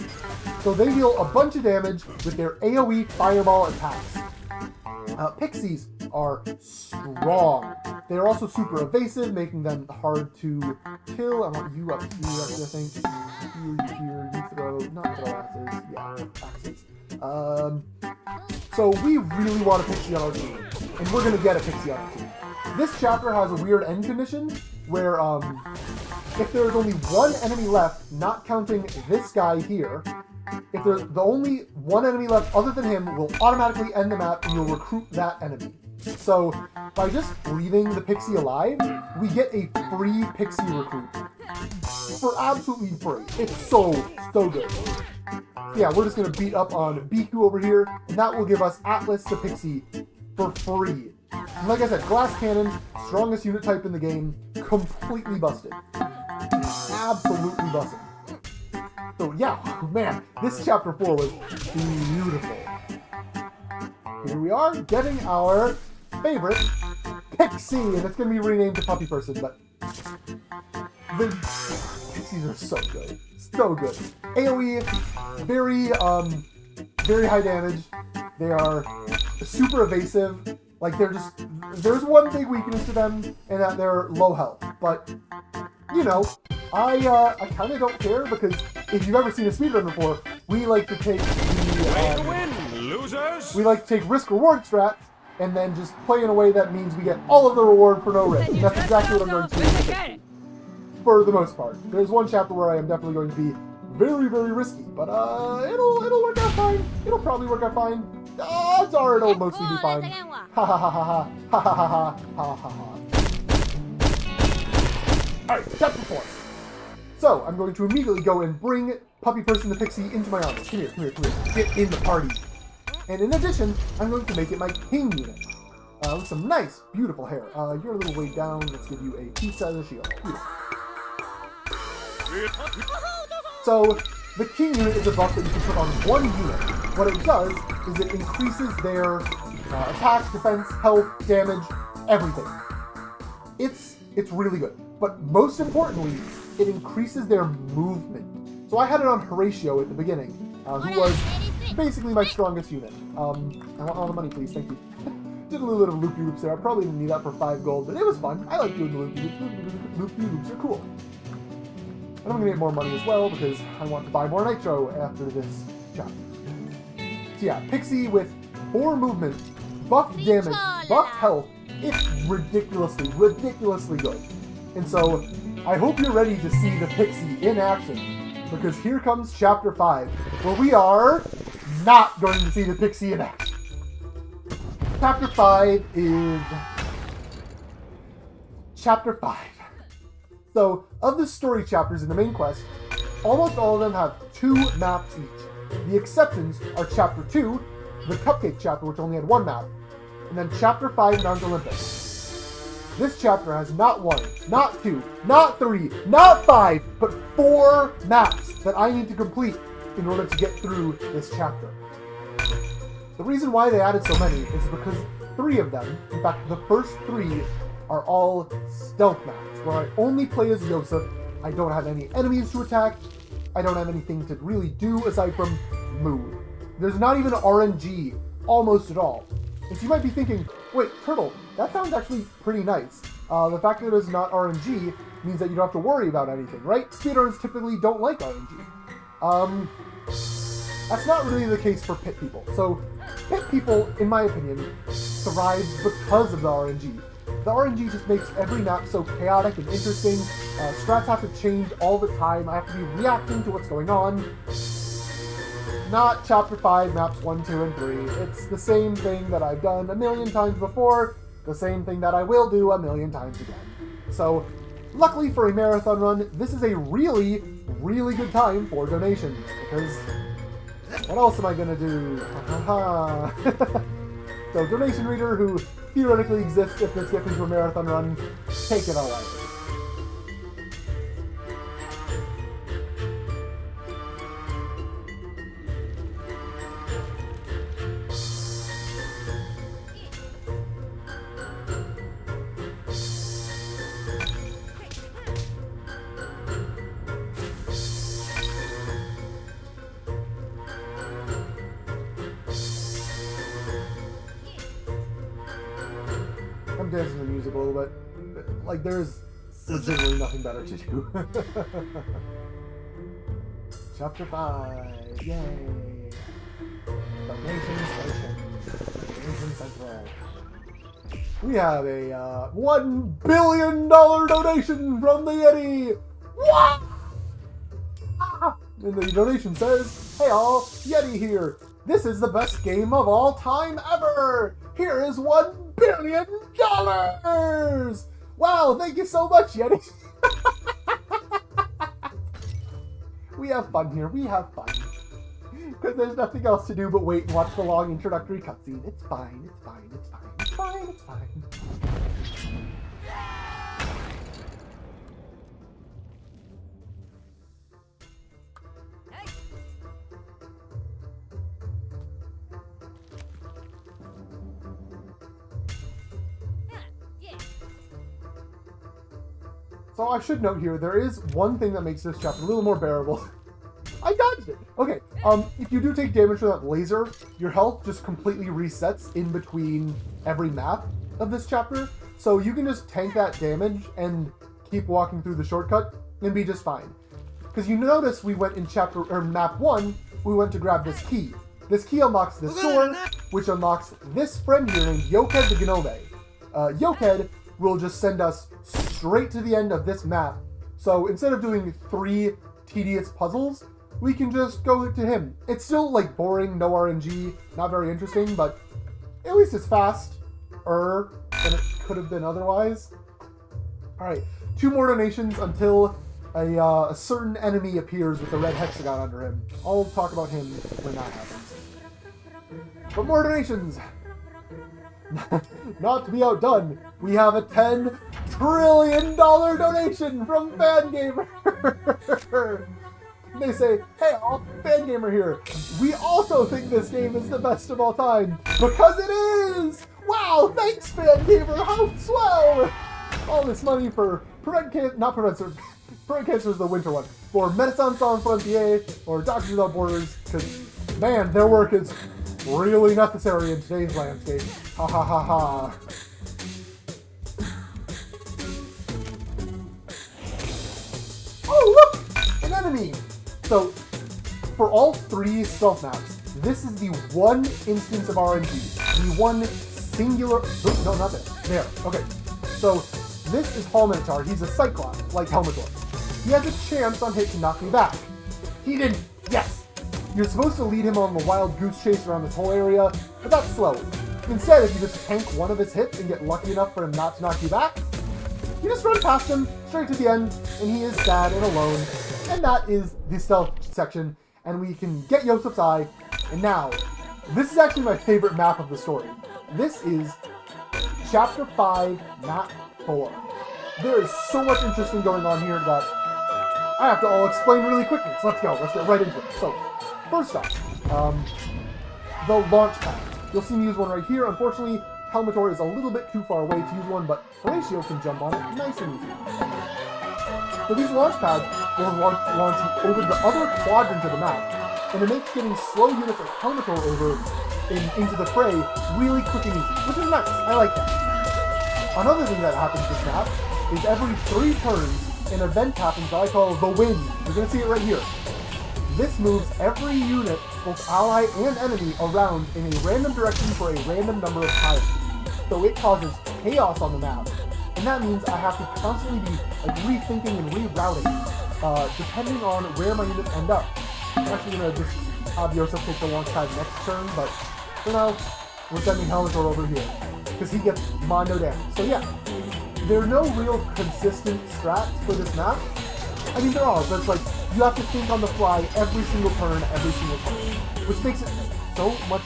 So they deal a bunch of damage with their AoE fireball attacks. Pixies are strong. They are also super evasive, making them hard to kill. I want you up here, actually, I think. You throw, not throw axes. Yeah, axes. So we really want a Pixie on our team, and we're going to get a Pixie on our team. This chapter has a weird end condition, where if there's only one enemy left, not counting this guy here, if there's the only one enemy left other than him, will automatically end the map and you'll recruit that enemy. So, by just leaving the Pixie alive, we get a free Pixie recruit. For absolutely free. It's so good. Yeah, we're just going to beat up on BQ over here, and that will give us Atlas the Pixie for free. And like I said, Glass Cannon, strongest unit type in the game, completely busted. Absolutely busted. So yeah, man, this chapter 4 was beautiful. Here we are, getting our favorite Pixie, and it's going to be renamed to Puppy Person, but the Pixies are so good. So good. AoE, very high damage. They are super evasive. Like, there's one big weakness to them, and that they're low health. But, you know, I kind of don't care, because if you've ever seen a speedrun before, we like to take we like to take risk-reward strats, and then just play in a way that means we get all of the reward for no risk. And that's exactly what I'm going to do for the most part. There's one chapter where I am definitely going to be very, very risky, but it'll work out fine. It'll probably work out fine. Odds are it'll mostly be fine. Ha ha ha ha ha ha ha ha ha ha ha. Alright, chapter 4. So, I'm going to immediately go and bring Puppy Person the Pixie into my army. Come here. Get in the party. And in addition, I'm going to make it my king unit. With some nice, beautiful hair. You're a little way down. Let's give you a pizza as a shield. Here. So, the king unit is a buff that you can put on one unit. What it does is it increases their attack, defense, health, damage, everything. It's really good. But most importantly, it increases their movement. So I had it on Horatio at the beginning, who was basically my strongest unit. I want all the money, please. Thank you. Did a little bit of loopy-loops there. I probably didn't need that for 5 gold, but it was fun. I like doing the loopy-loops. Loopy-loops are cool. And I'm going to get more money as well, because I want to buy more nitro after this chapter. So yeah, Pixie with 4 movement, buffed damage, buffed health. It's ridiculously good. And so, I hope you're ready to see the Pixie in action, because here comes Chapter 5, where we are not going to see the Pixie in action. Chapter 5 is... Chapter 5. So, of the story chapters in the main quest, almost all of them have 2 maps each. The exceptions are Chapter 2, the Cupcake chapter, which only had 1 map, and then Chapter 5, Mount Olympus. This chapter has not 1, not 2, not 3, not 5, but 4 maps that I need to complete in order to get through this chapter. The reason why they added so many is because 3 of them, in fact the first 3, are all stealth maps, where I only play as Yosef, I don't have any enemies to attack, I don't have anything to really do aside from move. There's not even RNG, almost at all. And so you might be thinking, wait, Turtle, that sounds actually pretty nice. The fact that it is not RNG means that you don't have to worry about anything, right? Speedrunners typically don't like RNG. That's not really the case for pit people. So, pit people, in my opinion, thrive because of the RNG. The RNG just makes every map so chaotic and interesting. Strats have to change all the time. I have to be reacting to what's going on. Not Chapter 5, Maps 1, 2, and 3. It's the same thing that I've done a million times before, the same thing that I will do a million times again. So, luckily for a marathon run, this is a really, really good time for donations, because what else am I gonna do? So, donation reader, who theoretically exists if this gets into a marathon run, take it away. I'm dancing to the music a little bit. Like, there's literally nothing better to do. Chapter 5. Yay! Donation Station. Donation Central. We have a $1 billion donation from the Yeti! What? And the donation says, "Hey all, Yeti here. This is the best game of all time ever! Here is $1 billion! Wow, thank you so much, Yeti!" We have fun here, we have fun. Because there's nothing else to do but wait and watch the long introductory cutscene. It's fine, it's fine, it's fine, it's fine, it's fine. So I should note here, there is one thing that makes this chapter a little more bearable. I dodged it! Okay, if you do take damage from that laser, your health just completely resets in between every map of this chapter. So you can just tank that damage and keep walking through the shortcut and be just fine. Because you notice we went in map 1, we went to grab this key. This key unlocks this door, which unlocks this friend here named Yoked the Gnome. Yoked will just send us straight to the end of this map. So instead of doing 3 tedious puzzles, we can just go to him. It's still like boring, no RNG, not very interesting, but at least it's faster than it could have been otherwise. Alright, 2 more donations until a certain enemy appears with the red hexagon under him. I'll talk about him when that happens. But more donations! Not to be outdone, we have a $10 trillion donation from Fangamer! They say, "Hey all, Fangamer here. We also think this game is the best of all time, because it is! Wow, thanks Fangamer, how swell! All this money for Prevent Cancer is the winter one, for Médecins Sans Frontières, or Doctors Without Borders, because, man, their work is really necessary in today's landscape. Ha ha ha ha. Oh, look! An enemy! So, for all 3 stealth maps, this is the one instance of RNG. The one singular... Oops, no, not there. There. Okay. So, this is Minotaury. He's a Cyclops, like Helmetor. He has a chance on hit to knock me back. He didn't. Yes! You're supposed to lead him on the wild goose chase around this whole area, but that's slow. Instead, if you just tank one of his hits and get lucky enough for him not to knock you back, you just run past him, straight to the end, and he is sad and alone. And that is the stealth section, and we can get Yosef's Eye. And now, this is actually my favorite map of the story. This is Chapter 5, Map 4. There is so much interesting going on here that I have to all explain really quickly. So let's go. Let's get right into it. So, first off, the launch pad. You'll see me use one right here. Unfortunately, Helmetor is a little bit too far away to use one, but Horatio can jump on it nice and easy. So these launch pads will launch you over the other quadrant of the map, and it makes getting slow units like Helmetor over into the fray really quick and easy, which is nice. I like that. Another thing that happens this map is every 3 turns, an event happens that I call the wind. You're going to see it right here. This moves every unit, both ally and enemy, around in a random direction for a random number of times. So it causes chaos on the map. And that means I have to constantly be like rethinking and rerouting, depending on where my units end up. I'm actually going to just have Yosef take the launch pad next turn, but for now, we're sending Helmator over here, because he gets mono damage. So yeah, there are no real consistent strats for this map. I mean, there are, but it's like, you have to think on the fly every single turn, which makes it so much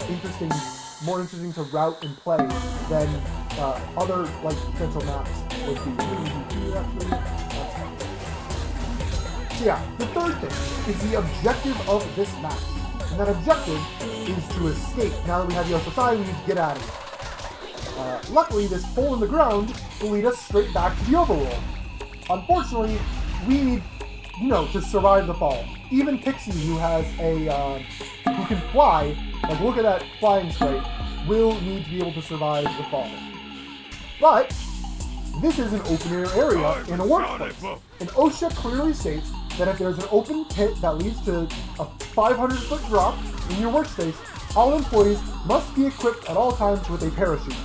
more interesting to route and play than other, like, potential maps would be. So yeah, the third thing is the objective of this map. And that objective is to escape. Now that we have Yosef's Eye, we need to get out of here. Luckily, this hole in the ground will lead us straight back to the overworld. Unfortunately, we need, to survive the fall. Even Pixie, who has who can fly, like look at that flying sprite, will need to be able to survive the fall. But this is an open air area in a workplace. And OSHA clearly states that if there's an open pit that leads to a 500-foot drop in your workspace, all employees must be equipped at all times with a parachute.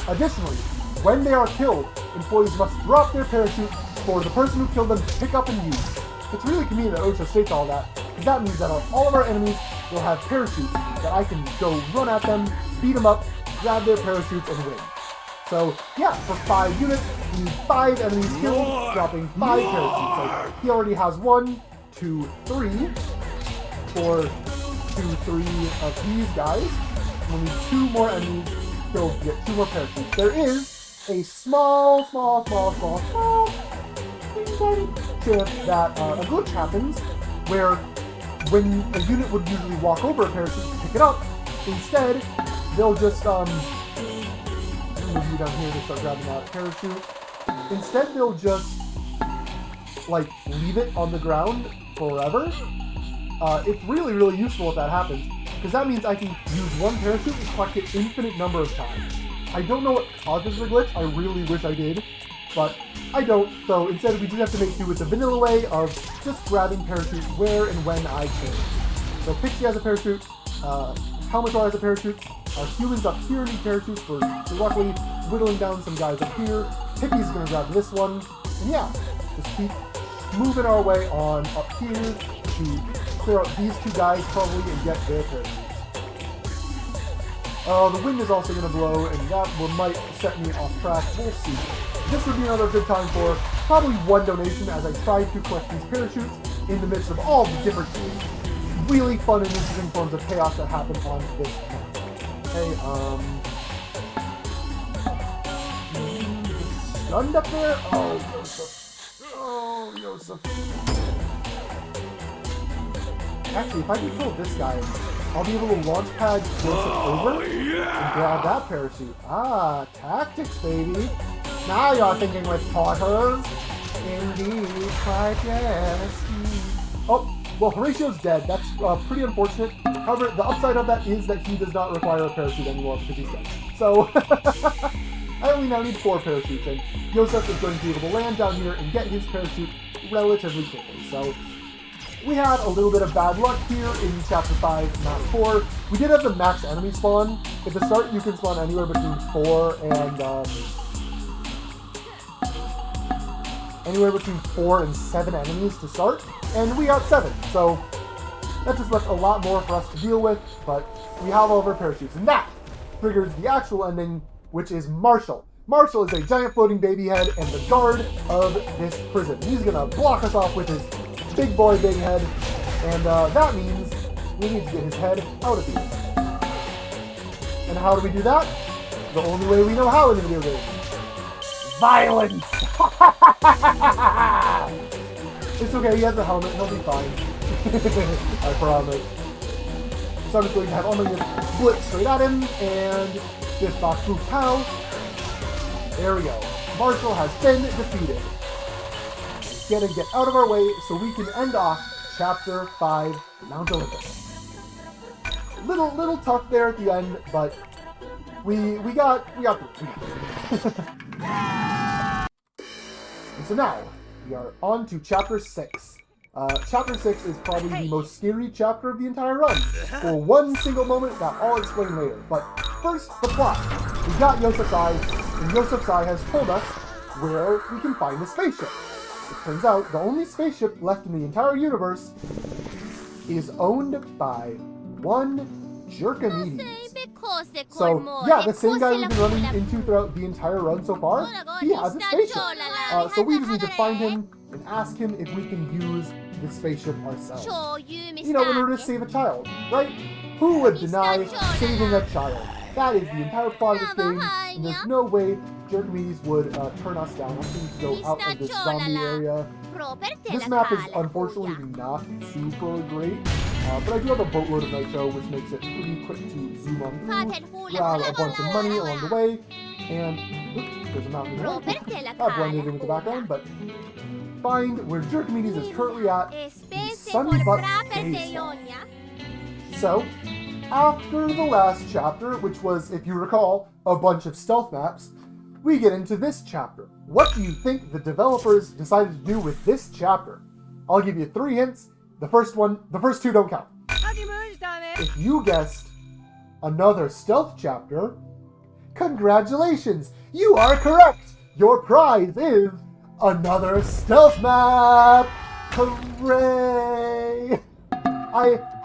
Additionally, when they are killed, employees must drop their parachute for the person who killed them to pick up and use. It's really convenient that OSHA states all that, because that means that all of our enemies will have parachutes that I can go run at them, beat them up, grab their parachutes, and win. So, yeah, for 5 units, we need 5 enemies killed, dropping 5 parachutes. So he already has 1, 2, 3, for 2, 3 of these guys. We'll need 2 more enemies killed to get 2 more parachutes. There is a small chance that a glitch happens where when a unit would usually walk over a parachute to pick it up, instead they'll just move you down here to start grabbing that parachute. Instead they'll just like leave it on the ground forever. It's really useful if that happens, because that means I can use 1 parachute and collect it infinite number of times. I don't know what causes the glitch. I really wish I did, but I don't. So instead, we just have to make do with the vanilla way of just grabbing parachutes where and when I can. So Pixie has a parachute. Helmator has a parachute. Our humans up here need parachutes for luckily whittling down some guys up here. Hippie's gonna grab this one, and yeah, just keep moving our way on up here to clear out these 2 guys probably and get their parachutes. The wind is also going to blow, and that might set me off track. We'll see. This would be another good time for probably 1 donation as I try to collect these parachutes in the midst of all the different really fun and interesting forms of chaos that happen on this map. Okay, stunned up there? Oh, Yosef. Oh, Yosef. Actually, if I can kill this guy, I'll be able to launch pad Yosef over and grab that parachute. Ah, tactics, baby. Now you're thinking with portals. Indeed, quite yes. Oh, well, Horatio's dead. That's pretty unfortunate. However, the upside of that is that he does not require a parachute anymore because he's dead. So, I only now need 4 parachutes, and Yosef is going to be able to land down here and get his parachute relatively quickly. So, we had a little bit of bad luck here in Chapter 5, Map 4. We did have the max enemy spawn. At the start, you can spawn anywhere between 4 and 7 enemies to start, and we got 7. So that just left a lot more for us to deal with, but we have all of our parachutes, and that triggers the actual ending, which is Marshall. Marshall is a giant floating baby head and the guard of this prison. He's gonna block us off with his big boy big head, and that means we need to get his head out of here. And how do we do that? The only way we know how in the video game. Violence! It's okay, he has a helmet, he'll be fine. I promise. So I'm just going to have all my units blitz straight at him, and this box boop pow. There we go. Marshall has been defeated. Gonna get out of our way so we can end off Chapter 5, Mount Olympus. Little tough there at the end, but we got through. So now, we are on to Chapter 6. Chapter 6 is probably the most scary chapter of the entire run. For one single moment that I'll explain later. But first, the plot. We got Yosef's Eye, and Yosef's Eye has told us where we can find the spaceship. It turns out the only spaceship left in the entire universe is owned by one Jerkimedes. So, yeah, the same guy we've been running into throughout the entire run so far, he has a spaceship. So we just need to find him and ask him if we can use the spaceship ourselves. You know, in order to save a child, right? Who would deny saving a child? That is the entire plot of this game, and there's no way Jerkimedes would turn us down. I think we go out of this zombie area. This map is unfortunately not super great, but I do have a boatload of nitro, which makes it pretty quick to zoom on through, grab a bunch of money along the way, and oops, there's a mountain there. That blended in with the background, but find where Jerkimedes is currently at, the Sunbutt base. So, after the last chapter, which was, if you recall, a bunch of stealth maps, we get into this chapter. What do you think the developers decided to do with this chapter? I'll give you 3 hints. The first two don't count. If you guessed another stealth chapter, congratulations! You are correct! Your prize is another stealth map! Hooray!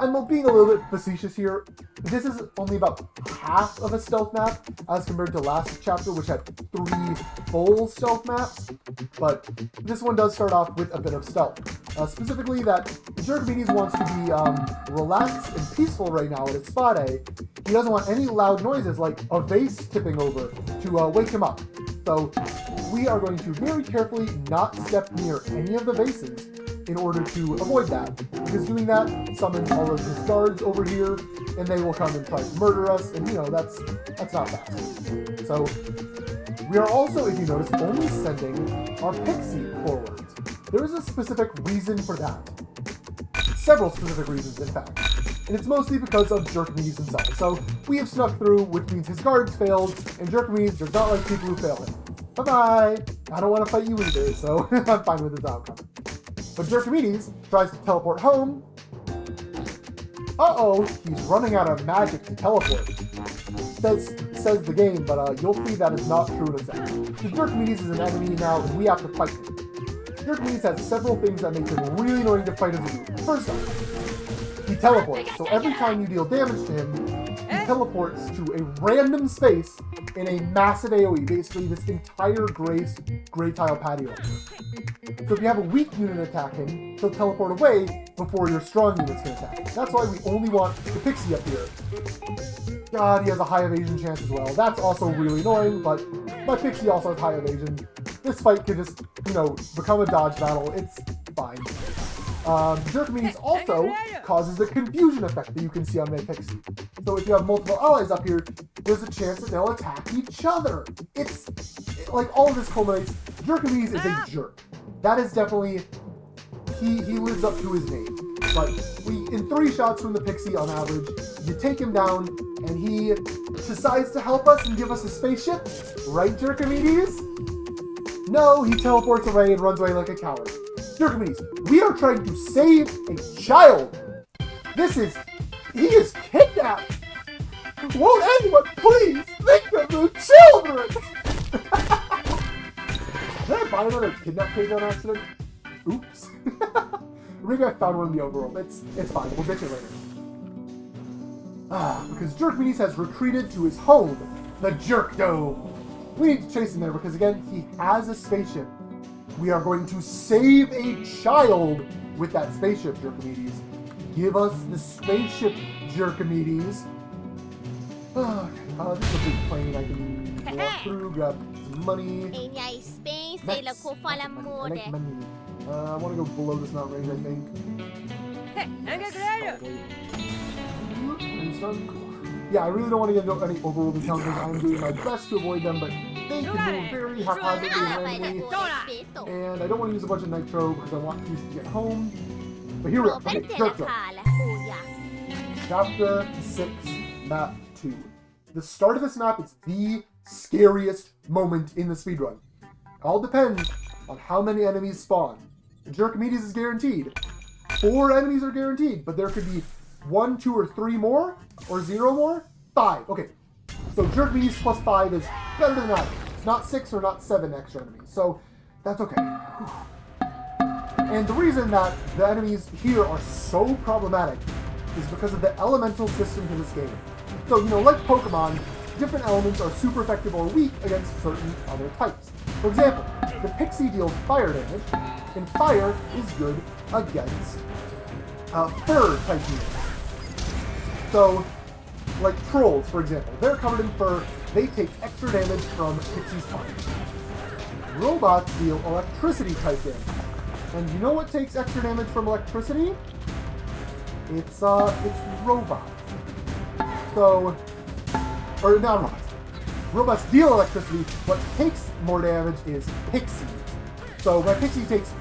I'm being a little bit facetious here. This is only about half of a stealth map as compared to last chapter, which had 3 full stealth maps. But this one does start off with a bit of stealth. Specifically that Jerkimedes wants to be relaxed and peaceful right now at its spot A. He doesn't want any loud noises like a vase tipping over to wake him up. So we are going to very carefully not step near any of the vases in order to avoid that, because doing that summons all of his guards over here, and they will come and try to murder us, and you know, that's not fast. So, we are also, if you notice, only sending our Pixie forward. There is a specific reason for that. Several specific reasons, in fact. And it's mostly because of Jerkimedes himself. So, we have snuck through, which means his guards failed, and Jerkimedes does not like people who fail him. Bye-bye! I don't want to fight you either, so I'm fine with this outcome. But Jerkimedes tries to teleport home. Uh-oh, he's running out of magic to teleport. Says the game, but you'll see that is not true in a second. Because Jerkimedes is an enemy now, and we have to fight him. Jerkimedes has several things that make him really annoying to fight as a group. First off, he teleports, so every time you deal damage to him, he teleports to a random space in a massive AoE, basically this entire gray tile patio. So if you have a weak unit attack him, he'll teleport away before your strong units can attack. That's why we only want the Pixie up here. God, he has a high evasion chance as well. That's also really annoying, but my Pixie also has high evasion. This fight could just, you know, become a dodge battle. It's fine. Jerkimedes also causes the confusion effect that you can see on my Pixie. So if you have multiple allies up here, there's a chance that they'll attack each other. Like, all of this culminates. Jerkimedes is a jerk. That is definitely, he lives up to his name. But in 3 shots from the Pixie on average, you take him down, and he decides to help us and give us a spaceship. Right, Jerkimedes? No, he teleports away and runs away like a coward. Jerkimedes, we are trying to save a child. He is kidnapped. Won't anyone please think of the children? Did I buy another kidnap page on accident? Oops. Maybe I found one in the overworld. It's fine. We'll bitch it later. Because Jerkimedes has retreated to his home, the Jerk Dome. We need to chase him there because, again, he has a spaceship. We are going to save a child with that spaceship, Jerkimedes. Give us the spaceship, Jerkimedes. This is a big plane I can walk through, grab some money. Nice. I like money. I want to go below this mountain range, I think. Yeah, I really don't want to get into any overworld encounters. I'm doing my best to avoid them, but they can move very haphazardly and randomly. And I don't want to use a bunch of nitro because I want to get home. But here we are. Okay, Jerk. Chapter 6, Map 2. The start of this map is the scariest moment in the speedrun. It all depends on how many enemies spawn. Jerkimedes is guaranteed. 4 enemies are guaranteed, but there could be 1, 2, or 3 more, or 0 more. 5. Okay, so Jerkimedes plus 5 is better than that. It's not 6 or not 7 extra enemies, so that's okay. And the reason that the enemies here are so problematic is because of the elemental system to this game. So, you know, like Pokemon, different elements are super effective or weak against certain other types. For example, the Pixie deals fire damage, and fire is good against fur type units. So, like trolls, for example, they're covered in fur, they take extra damage from Pixie's punch. Robots deal electricity type damage. And you know what takes extra damage from electricity? It's robots. So, or not robots. Robots deal electricity. What takes more damage is Pixie. So my Pixie takes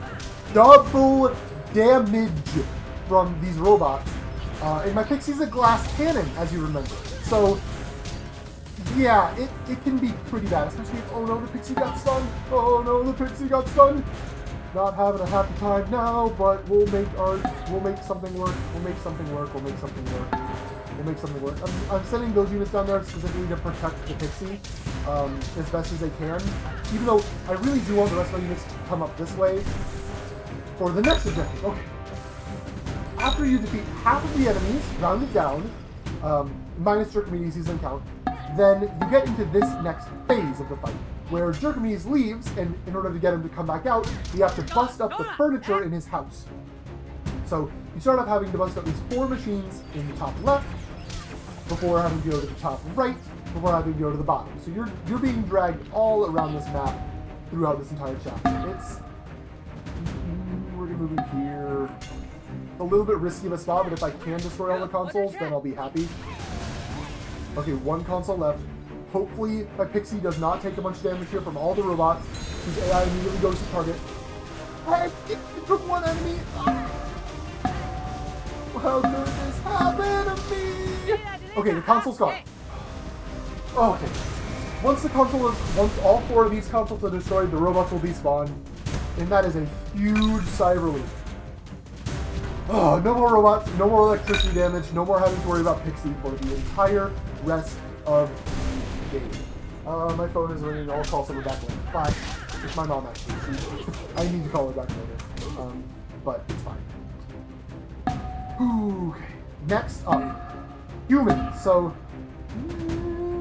double damage from these robots. And my Pixie's a glass cannon, as you remember. So, yeah, it can be pretty bad, especially if, oh no, the Pixie got stunned. Oh no, the Pixie got stunned. Not having a happy time now, but we'll make something work. We'll make something work. We'll make something work. We'll make something work. I'm sending those units down there specifically to protect the Pixie as best as they can. Even though I really do want the rest of my units to come up this way for the next objective. Okay. After you defeat half of the enemies, rounded down, minus Jerkimedes, he doesn't count, then you get into this next phase of the fight, where Jerkimedes leaves, and in order to get him to come back out, you have to bust up the furniture in his house. So you start off having to bust up these 4 machines in the top left, before having to go to the top right, before having to go to the bottom. So you're being dragged all around this map throughout this entire chapter. We're gonna move in here. A little bit risky of a spot, but if I can destroy all the consoles, then I'll be happy. Okay, 1 console left. Hopefully my Pixie does not take a bunch of damage here from all the robots, whose AI immediately goes to target. I took 1 enemy! How could this happen to me? Okay, the console's gone. Oh, okay. Once all 4 of these consoles are destroyed, the robots will despawn. And that is a huge sigh of relief. Oh, no more robots, no more electricity damage, no more having to worry about Pixie for the entire rest of the game. My phone is ringing, I'll call someone back later. Bye. It's my mom, actually. I need to call her back later. But it's fine. Okay. Next up, humans. So,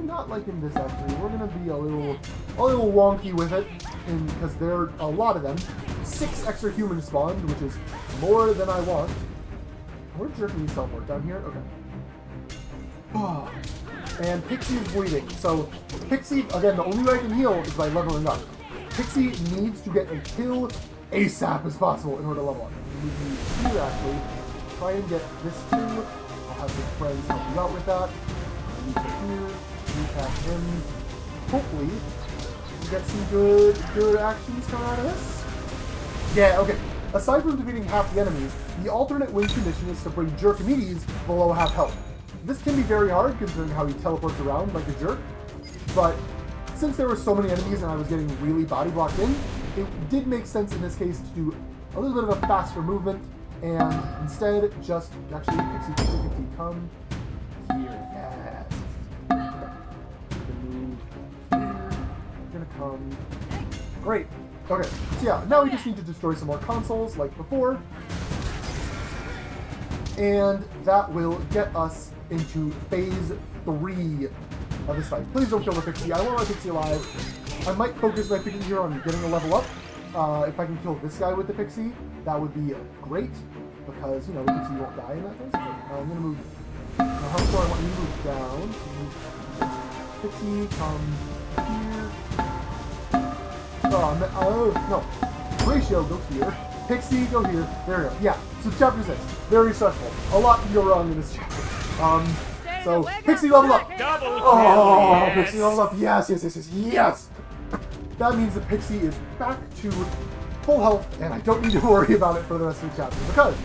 not liking this actually. We're gonna be a little wonky with it, because there are a lot of them. 6 extra humans spawned, which is more than I want. Where'd Jerkimedes teleport? Down here? Okay. And Pixie is bleeding. So, Pixie, again, the only way I can heal is by leveling up. Pixie needs to get a kill ASAP as possible in order to level up. We need to actually try and get this too. I'll have some friends help you out with that. I need to here, recap him. Hopefully, we get some good actions coming out of this. Yeah, okay. Aside from defeating half the enemies, the alternate win condition is to bring Jerkimedes below half health. This can be very hard considering how he teleports around like a jerk, but since there were so many enemies and I was getting really body blocked in, it did make sense in this case to do a little bit of a faster movement and instead just actually Pixie come here. Yes. Okay. Move here. Gonna come. Great. Okay, so yeah, now we just need to destroy some more consoles like before. And that will get us into phase 3 of this fight. Please don't kill the Pixie. I want my Pixie alive. I might focus my Pixie here on getting a level up. If I can kill this guy with the Pixie, that would be great. Because, you know, the Pixie won't die in that case. Okay, I'm going to move. How far I want you to move down. Pixie, come here. Oh, no. Ratio, go here. Pixie, go here. There we go. Yeah, so chapter 6. Very stressful. A lot can go wrong in this chapter. So, Pixie level up. Oh, Pixie level up. Yes, yes, yes, yes, yes. That means the Pixie is back to full health, and I don't need to worry about it for the rest of the chapter, because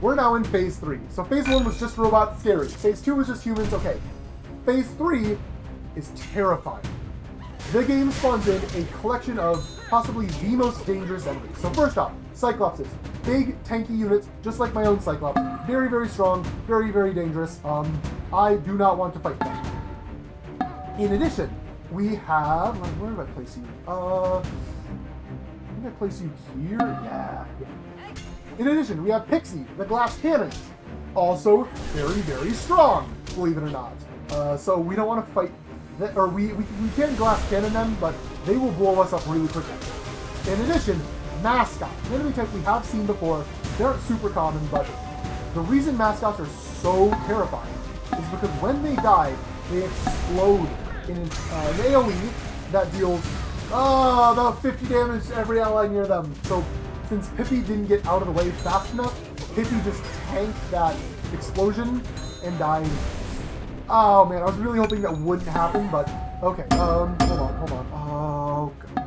we're now in phase 3. So phase 1 was just robots, scary. Phase 2 was just humans, okay. Phase 3 is terrifying. The game spawns in a collection of possibly the most dangerous enemy. So first off, Cyclops is big, tanky units, just like my own Cyclops. Very, very strong, very, very dangerous. I do not want to fight them. In addition, we have... Where did I place you? I think I place you here? Yeah. In addition, we have Pixie, the glass cannon. Also very, very strong, believe it or not. So we don't want to fight... we can glass cannon them, but they will blow us up really quickly. In addition, mascots. An enemy type we have seen before. They aren't super common, but the reason mascots are so terrifying is because when they die, they explode in an AoE that deals about 50 damage to every ally near them. So since Pippi didn't get out of the way fast enough, Pippi just tanked that explosion and died. Oh man, I was really hoping that wouldn't happen, but okay. Hold on. Oh god.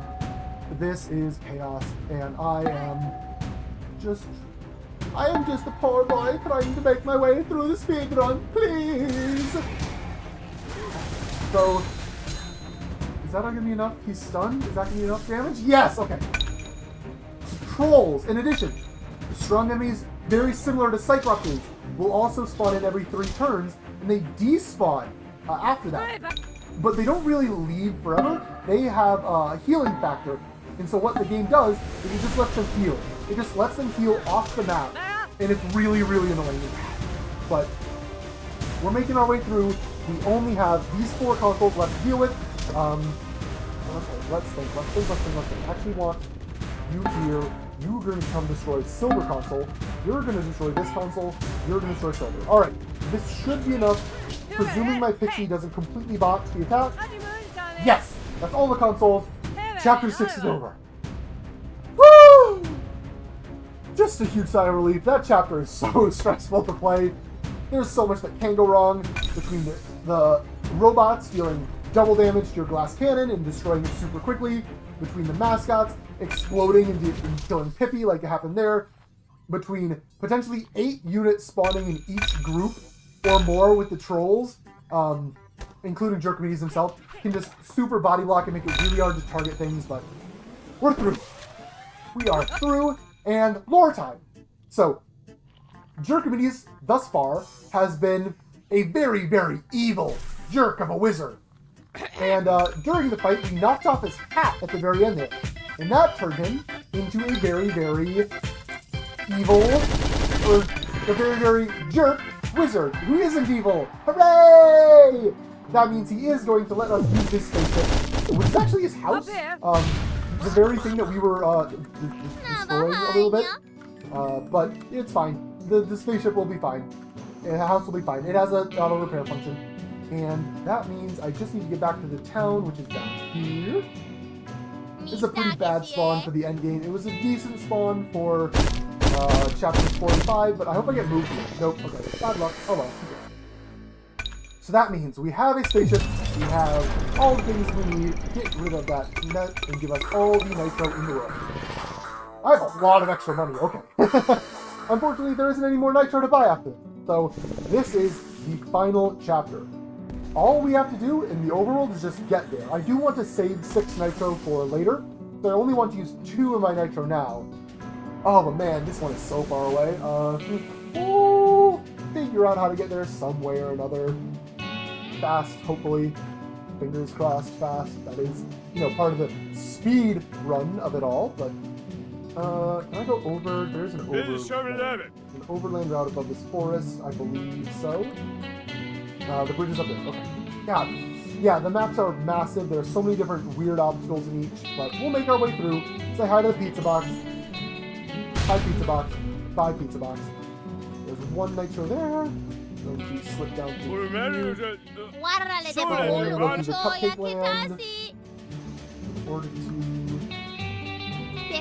This is chaos, and I am just a poor boy trying to make my way through the speedrun, please! So, is that not gonna be enough? He's stunned? Is that gonna be enough damage? Yes! Okay. Trolls, in addition, strong enemies, very similar to Cyclops, will also spawn in every 3 turns, and they despawn after that. But they don't really leave forever. They have a healing factor. And so what the game does is it just lets them heal. It just lets them heal off the map. And it's really, really annoying. But we're making our way through. We only have these 4 consoles left to deal with. Okay, let's think. I actually want you here. You're going to come destroy Silver console. You're going to destroy this console. You're going to destroy Silver. Alright, this should be enough. Presuming my Pixie doesn't completely botch the attack. Yes! That's all the consoles. Chapter 6 is over. Woo! Just a huge sigh of relief. That chapter is so stressful to play. There's so much that can go wrong between the robots dealing double damage to your glass cannon and destroying it super quickly, between the mascots exploding and killing Pippi like it happened there, between potentially 8 units spawning in each group or more with the trolls, including Jerkimedes himself, can just super body block and make it really hard to target things, but we're through. We are through, and lore time. So, Jerkimedes, thus far, has been a very, very evil jerk of a wizard. And during the fight, we knocked off his hat at the very end there. And that turned him into a very, very evil, or a very, very jerk wizard who isn't evil. Hooray! That means he is going to let us use his spaceship, which is actually his house. The very thing that we were destroying a little bit. But it's fine. The spaceship will be fine. The house will be fine. It has an auto repair function. And that means I just need to get back to the town, which is down here. This is a pretty bad spawn for the end game. It was a decent spawn for chapters 4 and 5, but I hope I get moved. Nope, okay, bad luck. Oh well. So that means we have a spaceship, we have all the things we need, get rid of that net, and give us all the nitro in the world. I have a lot of extra money, okay. Unfortunately, there isn't any more nitro to buy after. So, this is the final chapter. All we have to do in the overworld is just get there. I do want to save 6 nitro for later, so I only want to use 2 of my nitro now. Oh, but man, this one is so far away. Figure out how to get there some way or another. Fast, hopefully. Fingers crossed, fast. That is, part of the speed run of it all, but... can I go over? There's an overland route above this forest, I believe so. The bridge is up there. Okay. God. Yeah, the maps are massive. There are so many different weird obstacles in each, but we'll make our way through. Say hi to the pizza box. Hi, pizza box. Bye, pizza box. There's 1 nitro there. Going to slip down through here. We're going to go through the Cupcake land. In order to...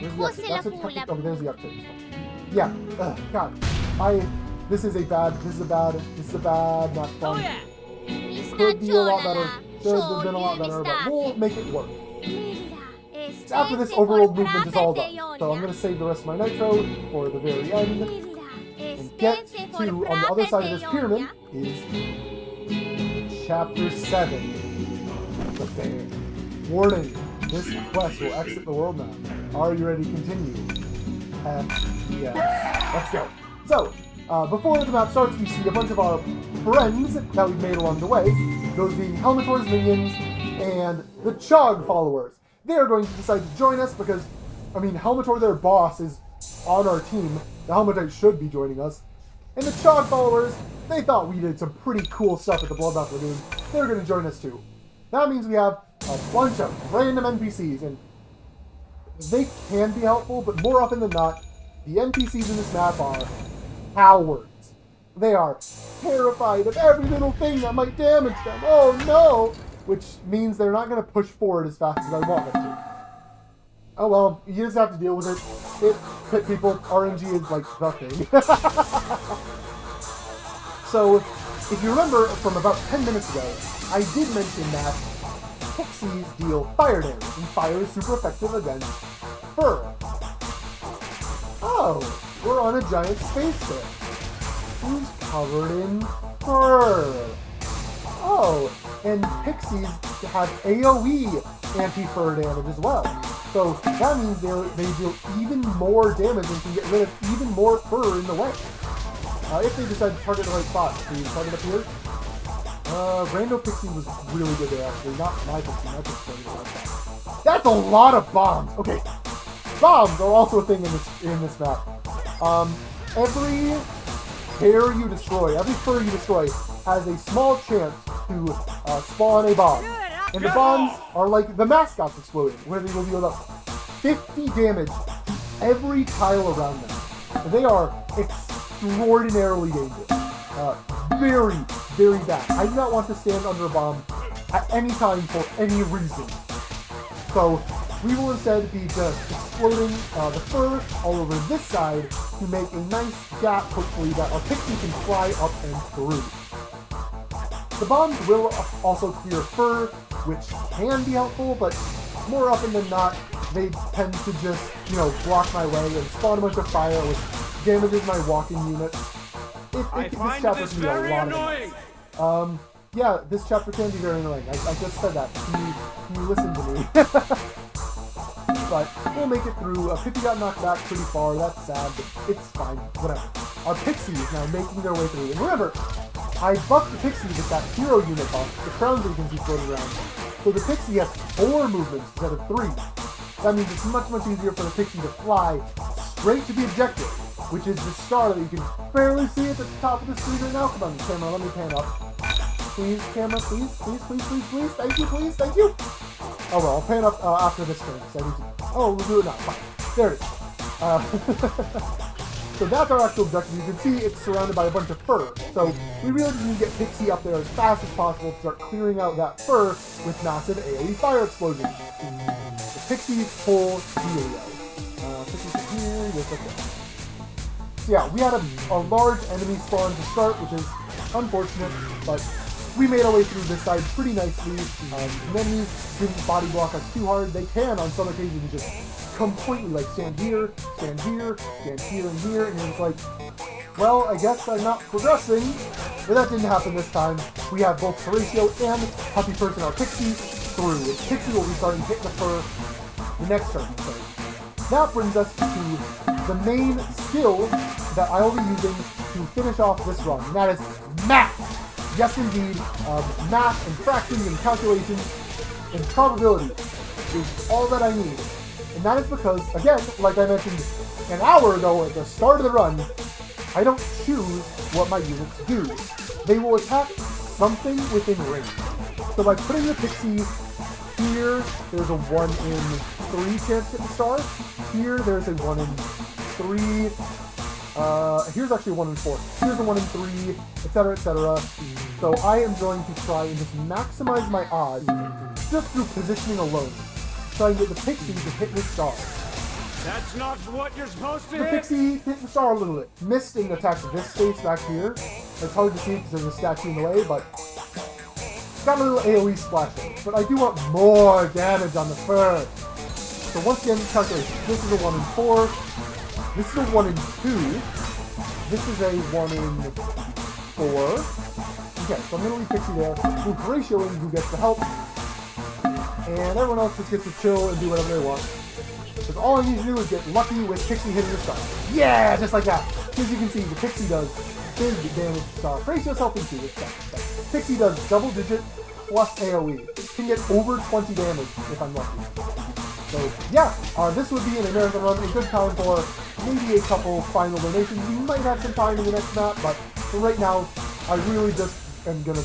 That's what Cupcake... Oh, there's the Octoclops. Yeah. God. This is a bad map spawn. Oh, yeah. Could be a lot better. Should have been a lot better, but we'll make it work. After this overworld movement is all done, so I'm going to save the rest of my nitro for the very end. And get to, on the other side of this pyramid, is Chapter 7. The Bear. Warning. This quest will exit the world now. Are you ready to continue? Yes. Let's go. So, before the map starts, we see a bunch of our friends that we've made along the way. Those being Helmetor's minions and the CHOG followers. They are going to decide to join us because, I mean, Helmetor, their boss, is on our team. The Helmetites should be joining us. And the CHOG followers, they thought we did some pretty cool stuff at the Bloodbath Lagoon. They're going to join us too. That means we have a bunch of random NPCs, and they can be helpful, but more often than not, the NPCs in this map are cowards. They are terrified of every little thing that might damage them. Oh no! Which means they're not going to push forward as fast as I want them to. Oh well, you just have to deal with it. Pit people, RNG is like the thing. So, if you remember from about 10 minutes ago, I did mention that Pixies deal fire damage, and fire is super effective against fur. Oh, we're on a giant spaceship. Who's covered in fur? Oh, and Pixies have AoE anti-fur damage as well. So that means they deal even more damage and can get rid of even more fur in the way. If they decide to target the right spot. So you target up here. Rando Pixie was really good there actually. Not my Pixie, my Pixie targeted the right spot. That's a lot of bombs! Okay. Bombs are also a thing in this map. Every hair you destroy, every fur you destroy, has a small chance to spawn a bomb. And the bombs are like the mascots exploding, where they will deal about 50 damage to every tile around them. And they are extraordinarily dangerous. Very, very bad. I do not want to stand under a bomb at any time for any reason. So we will instead be just exploding the fur all over this side to make a nice gap, hopefully, that our Pixie can fly up and through. The bombs will also clear fur, which can be helpful, but more often than not, they tend to just, block my way and spawn a bunch of fire, which damages my walking units. I find this very annoying! Yeah, this chapter can be very annoying. I just said that. Can you listen to me? But we'll make it through. Pippi got knocked back pretty far. That's sad, but it's fine. Whatever. Our Pixie is now making their way through. And remember, I buffed the Pixie with that hero unit buff, the crowns that you can see floating around. So the Pixie has 4 movements instead of 3. That means it's much, much easier for the Pixie to fly straight to the objective, which is the star that you can barely see at the top of the screen right now. Come on, camera, let me pan up. Please, camera, please, please, please, please, please. Thank you, please, thank you. Oh well, I'll pan up after this turn. So I need to... Oh, we'll do it now. Fine. There it is. So that's our actual objective. You can see it's surrounded by a bunch of fur. So we really need to get Pixie up there as fast as possible to start clearing out that fur with massive AoE fire explosions. The Pixie's whole dealio. Pixie's in here, just like that. So yeah, we had a large enemy spawn to start, which is unfortunate, but we made our way through this side pretty nicely. The enemies didn't body block us too hard. They can, on some occasions, just completely stand here, stand here, stand here and here, and it's like, well, I guess I'm not progressing. But that didn't happen this time. We have both Horatio and Puppy Person, our Pixie, through. Pixie will be starting to hit the fur the next turn. So that brings us to the main skill that I will be using to finish off this run, and that is math. Yes, indeed. Math and fractions and calculations and probability is all that I need. And that is because, again, like I mentioned an hour ago at the start of the run, I don't choose what my units do. They will attack something within range. So by putting the Pixie here, there's a 1 in 3 chance to hit the star. Here, there's a 1 in 3. Here's actually a 1 in 4. Here's a 1 in 3, etc., etc. So I am going to try and just maximize my odds just through positioning alone. Try and get the Pixie to hit the star. That's not what you're supposed to The hit! Pixie hit the star a little bit. Missed and attacked this space back here. It's hard to see because there's a statue in the way, but got a little AoE splash there. But I do want more damage on the fur. So once again, calculation. This is a 1 in 4. This is a 1 in 2. This is a 1 in 4. Okay, so I'm going to leave Pixie there. Move Horatio in, who gets the help. and everyone else just gets to chill and do whatever they want. Because all I need to do is get lucky with Pixie hitting the star. Yeah, just like that. As you can see, the Pixie does big damage to star. Brace yourself into this stuff. Pixie does double digit plus AoE. Can get over 20 damage if I'm lucky. So yeah, this would be in a marathon run, a good time for maybe a couple final donations. We might have some time in the next map, but for right now, I really just am gonna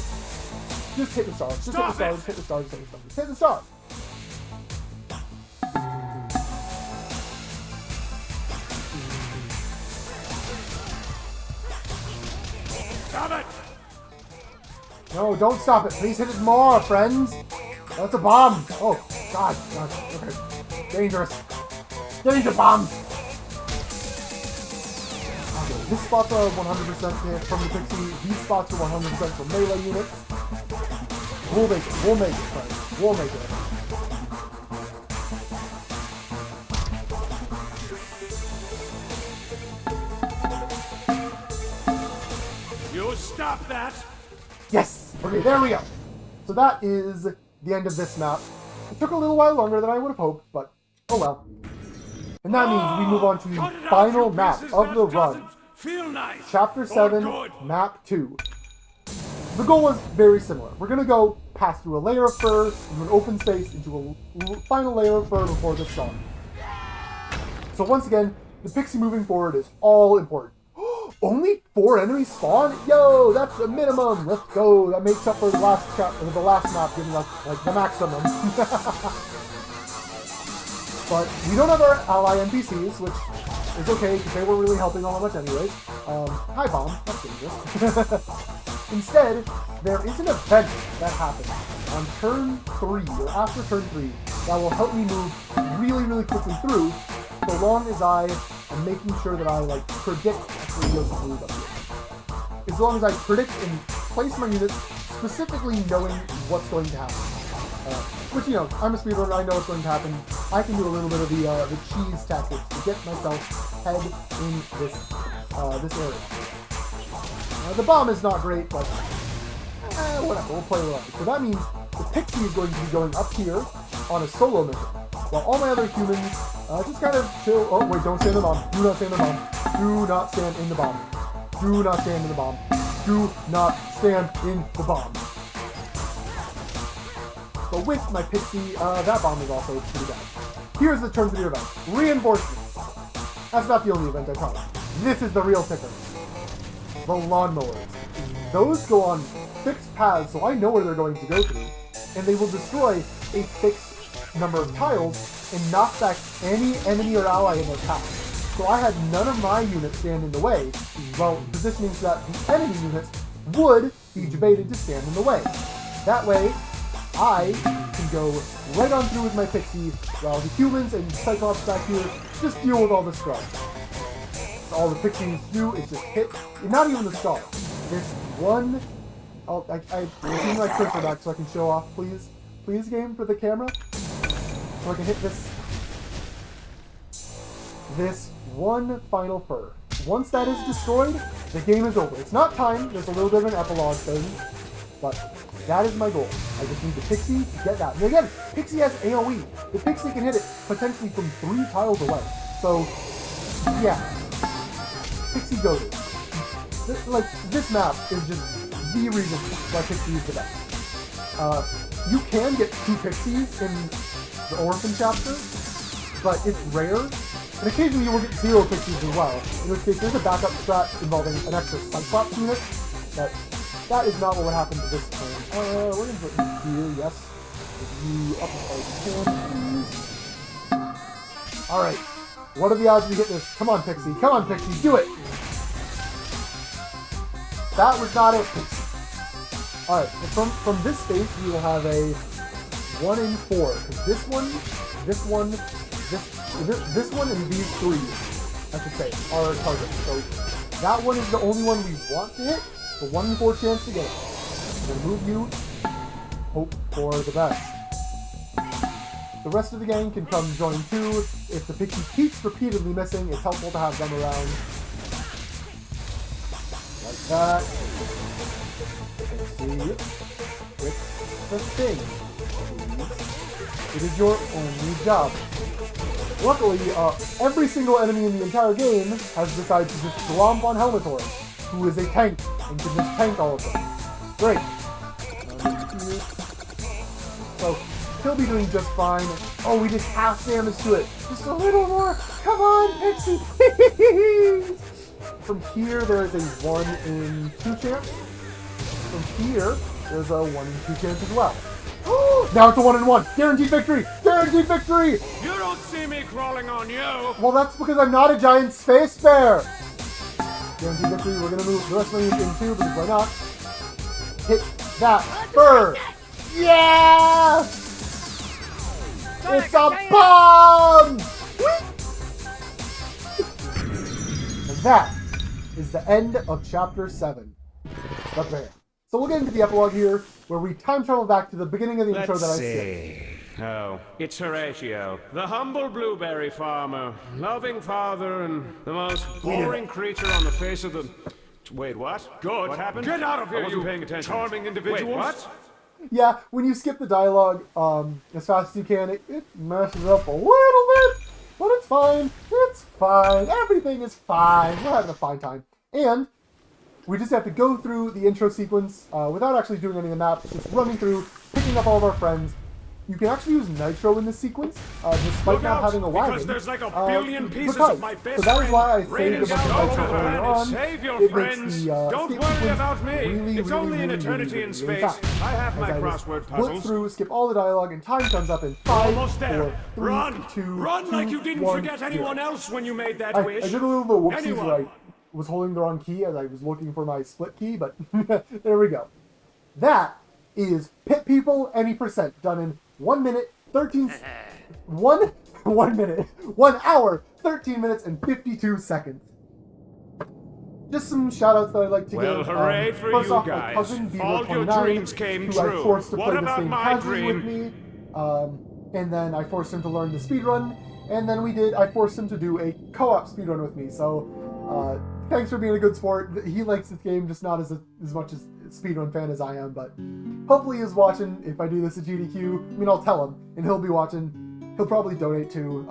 just hit the stars. Just hit the stars, hit the stars, hit the stars. Just hit the stars. Stop it! No, don't stop it. Please hit it more, friends. That's a bomb. Oh, God. Okay. Dangerous. Danger bombs. Okay, this spot's a 100% hit from the Pixie. These spots are 100% from melee units. We'll make it. We'll make it, friends. We'll make it. You stop that! Yes! Okay, there we go. So that is the end of this map. It took a little while longer than I would have hoped, but oh well. And that means we move on to the final map of the run. Nice. Chapter 7, Map 2. The goal was very similar. We're going to go pass through a layer of fur, into an open space, into a final layer of fur before the star. So once again, the Pixie moving forward is all important. Only 4 enemies spawn? Yo, that's a minimum. Let's go. That makes up for the last map, giving us like the maximum. But we don't have our ally NPCs, which is okay because they weren't really helping all that much anyways. Hi bomb. That's dangerous. Instead, there is an event that happens on turn 3 or after turn 3 that will help me move really, really quickly through, so long as I am making sure that I like predict where he goes to move up here. As long as I predict and place my units specifically knowing what's going to happen. Which, you know, I'm a speedrunner, I know what's going to happen. I can do a little bit of the cheese tactics to get myself head in this area. The bomb is not great, but whatever, we'll play with it. So that means the Pixie is going to be going up here on a solo mission, while all my other humans just kind of chill. Oh, wait, don't stand in the bomb. Do not stand in the bomb. Do not stand in the bomb. Do not stand in the bomb. Do not stand in the bomb. But with my Pixie, that bomb is also pretty bad. Here's the turn 3 event. Reinforcements. That's not the only event, I promise. This is the real kicker. The lawnmowers. Those go on fixed paths, so I know where they're going to go through, and they will destroy a fixed number of tiles and knock back any enemy or ally in their path. So I had none of my units stand in the way, while positioning so that the enemy units would be debated to stand in the way. That way, I can go right on through with my Pixie, while the humans and Cyclops back here just deal with all the scrub. All the Pixies do is just hit, not even the star. This one, I need my cursor back so I can show off, please. Please, game, for the camera. So I can hit this one final fur. Once that is destroyed, the game is over. It's not timed, there's a little bit of an epilogue thing, but that is my goal. I just need the Pixie to get that. And again, Pixie has AoE. The Pixie can hit it potentially from 3 tiles away. So, yeah. Pixie goated. This map is just the reason why Pixie is the best. You can get 2 Pixies in the Orphan chapter, but it's rare. And occasionally you will get 0 Pixies as well, in which case there's a backup strat involving an extra Cyclops unit, but that is not what would happen to this turn. We're going to put you here, yes. Put you up as I can, please. Alright. What are the odds we get this? Come on, Pixie. Come on, Pixie. Do it. That was not it, Pixie. Alright, from this space, we will have a 1 in 4. Because this one, and these 3, I should say, are our targets. So that one is the only one we want to hit. The 1 in 4 chance to get it. I'm going to move you. Hope for the best. The rest of the gang can come join too. If the Pixie keeps repeatedly missing, it's helpful to have them around. Like that. Pixie. with the thing. It is your only job. Luckily, every single enemy in the entire game has decided to just glomp on Helmetory, who is a tank and can just tank all of them. Great. So, he'll be doing just fine. Oh, we did half damage to it. Just a little more. Come on, Pixie. From here, there is a 1 in 2 chance. From here, there's a 1 in 2 chance as well. Now it's a 1 in 1. Guaranteed victory. Guaranteed victory. You don't see me crawling on you. Well, that's because I'm not a giant space bear. Guaranteed victory. We're going to move the rest of my in 2, because why not? Hit that bird. Yeah! It's a bomb! And that is the end of Chapter 7. The Bear. So we'll get into the epilogue here, where we time travel back to the beginning of the intro that I said. Oh, it's Horatio, the humble blueberry farmer, loving father, and the most boring creature on the face of the... Wait, what? Good. What happened? Get out of here, you paying attention. Charming individuals. Wait, what? Yeah, when you skip the dialogue as fast as you can, it messes up a little bit, but it's fine. It's fine. Everything is fine. We're having a fine time. And we just have to go through the intro sequence without actually doing any of the maps, just running through, picking up all of our friends. You can actually use Nitro in this sequence, despite not having a wagon. Because there's like a billion pieces of my best so that is why I friend. saved a bunch of Nitro earlier on. Save your it friends. Makes the, Don't worry about me. It's only an eternity in space. I have my crossword puzzles. Look through, skip all the dialogue, and time comes up in 5, almost there. 4, 3, Run! 2, Run 2, like you didn't 1, forget anyone else when you made that wish. I did a little bit of whoopsies where I was holding the wrong key as I was looking for my split key, but there we go. That is Pit People Any Percent, done in 1 minute, 1 hour, 13 minutes, and 52 seconds. Just some shoutouts that I'd like to give. Well, hooray for first you off, guys. my cousin, All your dreams came who true. I forced to What play this about game my casually with me. And then I forced him to learn the speedrun. And then I forced him to do a co-op speedrun with me. So, thanks for being a good sport. He likes this game, just not as much as a speedrun fan as I am, but hopefully he's watching. If I do this at GDQ, I mean, I'll tell him, and he'll be watching. He'll probably donate too.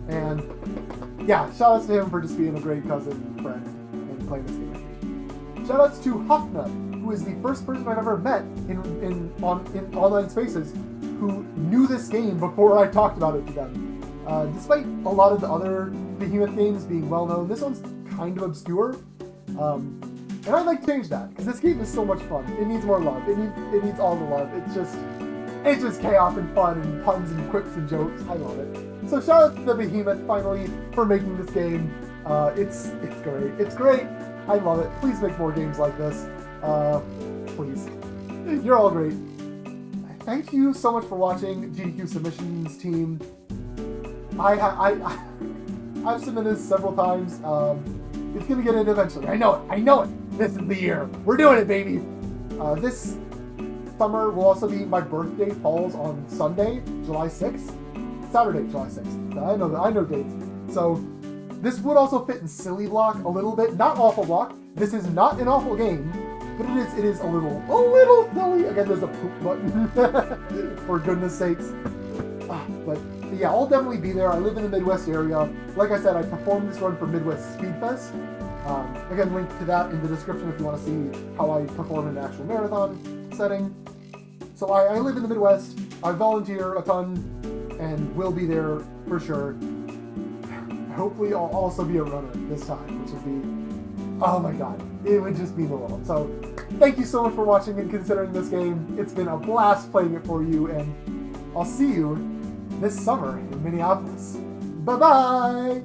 And yeah, shoutouts to him for just being a great cousin, friend, and playing this game with me. Shoutouts to Huffna, who is the first person I've ever met in online spaces who knew this game before I talked about it to them. Despite a lot of the other Behemoth games being well known, this one's kind of obscure. And I'd like to change that, because this game is so much fun. It needs more love. It needs all the love. It's just chaos and fun and puns and quips and jokes. I love it. So shout out to the Behemoth finally for making this game. It's great. It's great. I love it. Please make more games like this. Please. You're all great. Thank you so much for watching, GDQ Submissions team. I've submitted this several times. It's gonna get in eventually. I know it. This is the year. We're doing it, baby. This summer will also be my birthday. Falls on Sunday, July 6th. Saturday, July 6th. I know dates. So this would also fit in Silly Block a little bit. Not Awful Block. This is not an awful game, but it is a little silly. Again, there's a poop button. For goodness sakes. But yeah, I'll definitely be there. I live in the Midwest area. Like I said, I performed this run for Midwest Speed Fest. Again, link to that in the description if you want to see how I perform in an actual marathon setting. So I live in the Midwest. I volunteer a ton and will be there for sure. Hopefully I'll also be a runner this time, which would be, oh my god, it would just be the world. So thank you so much for watching and considering this game. It's been a blast playing it for you, and I'll see you this summer in Minneapolis. Bye-bye!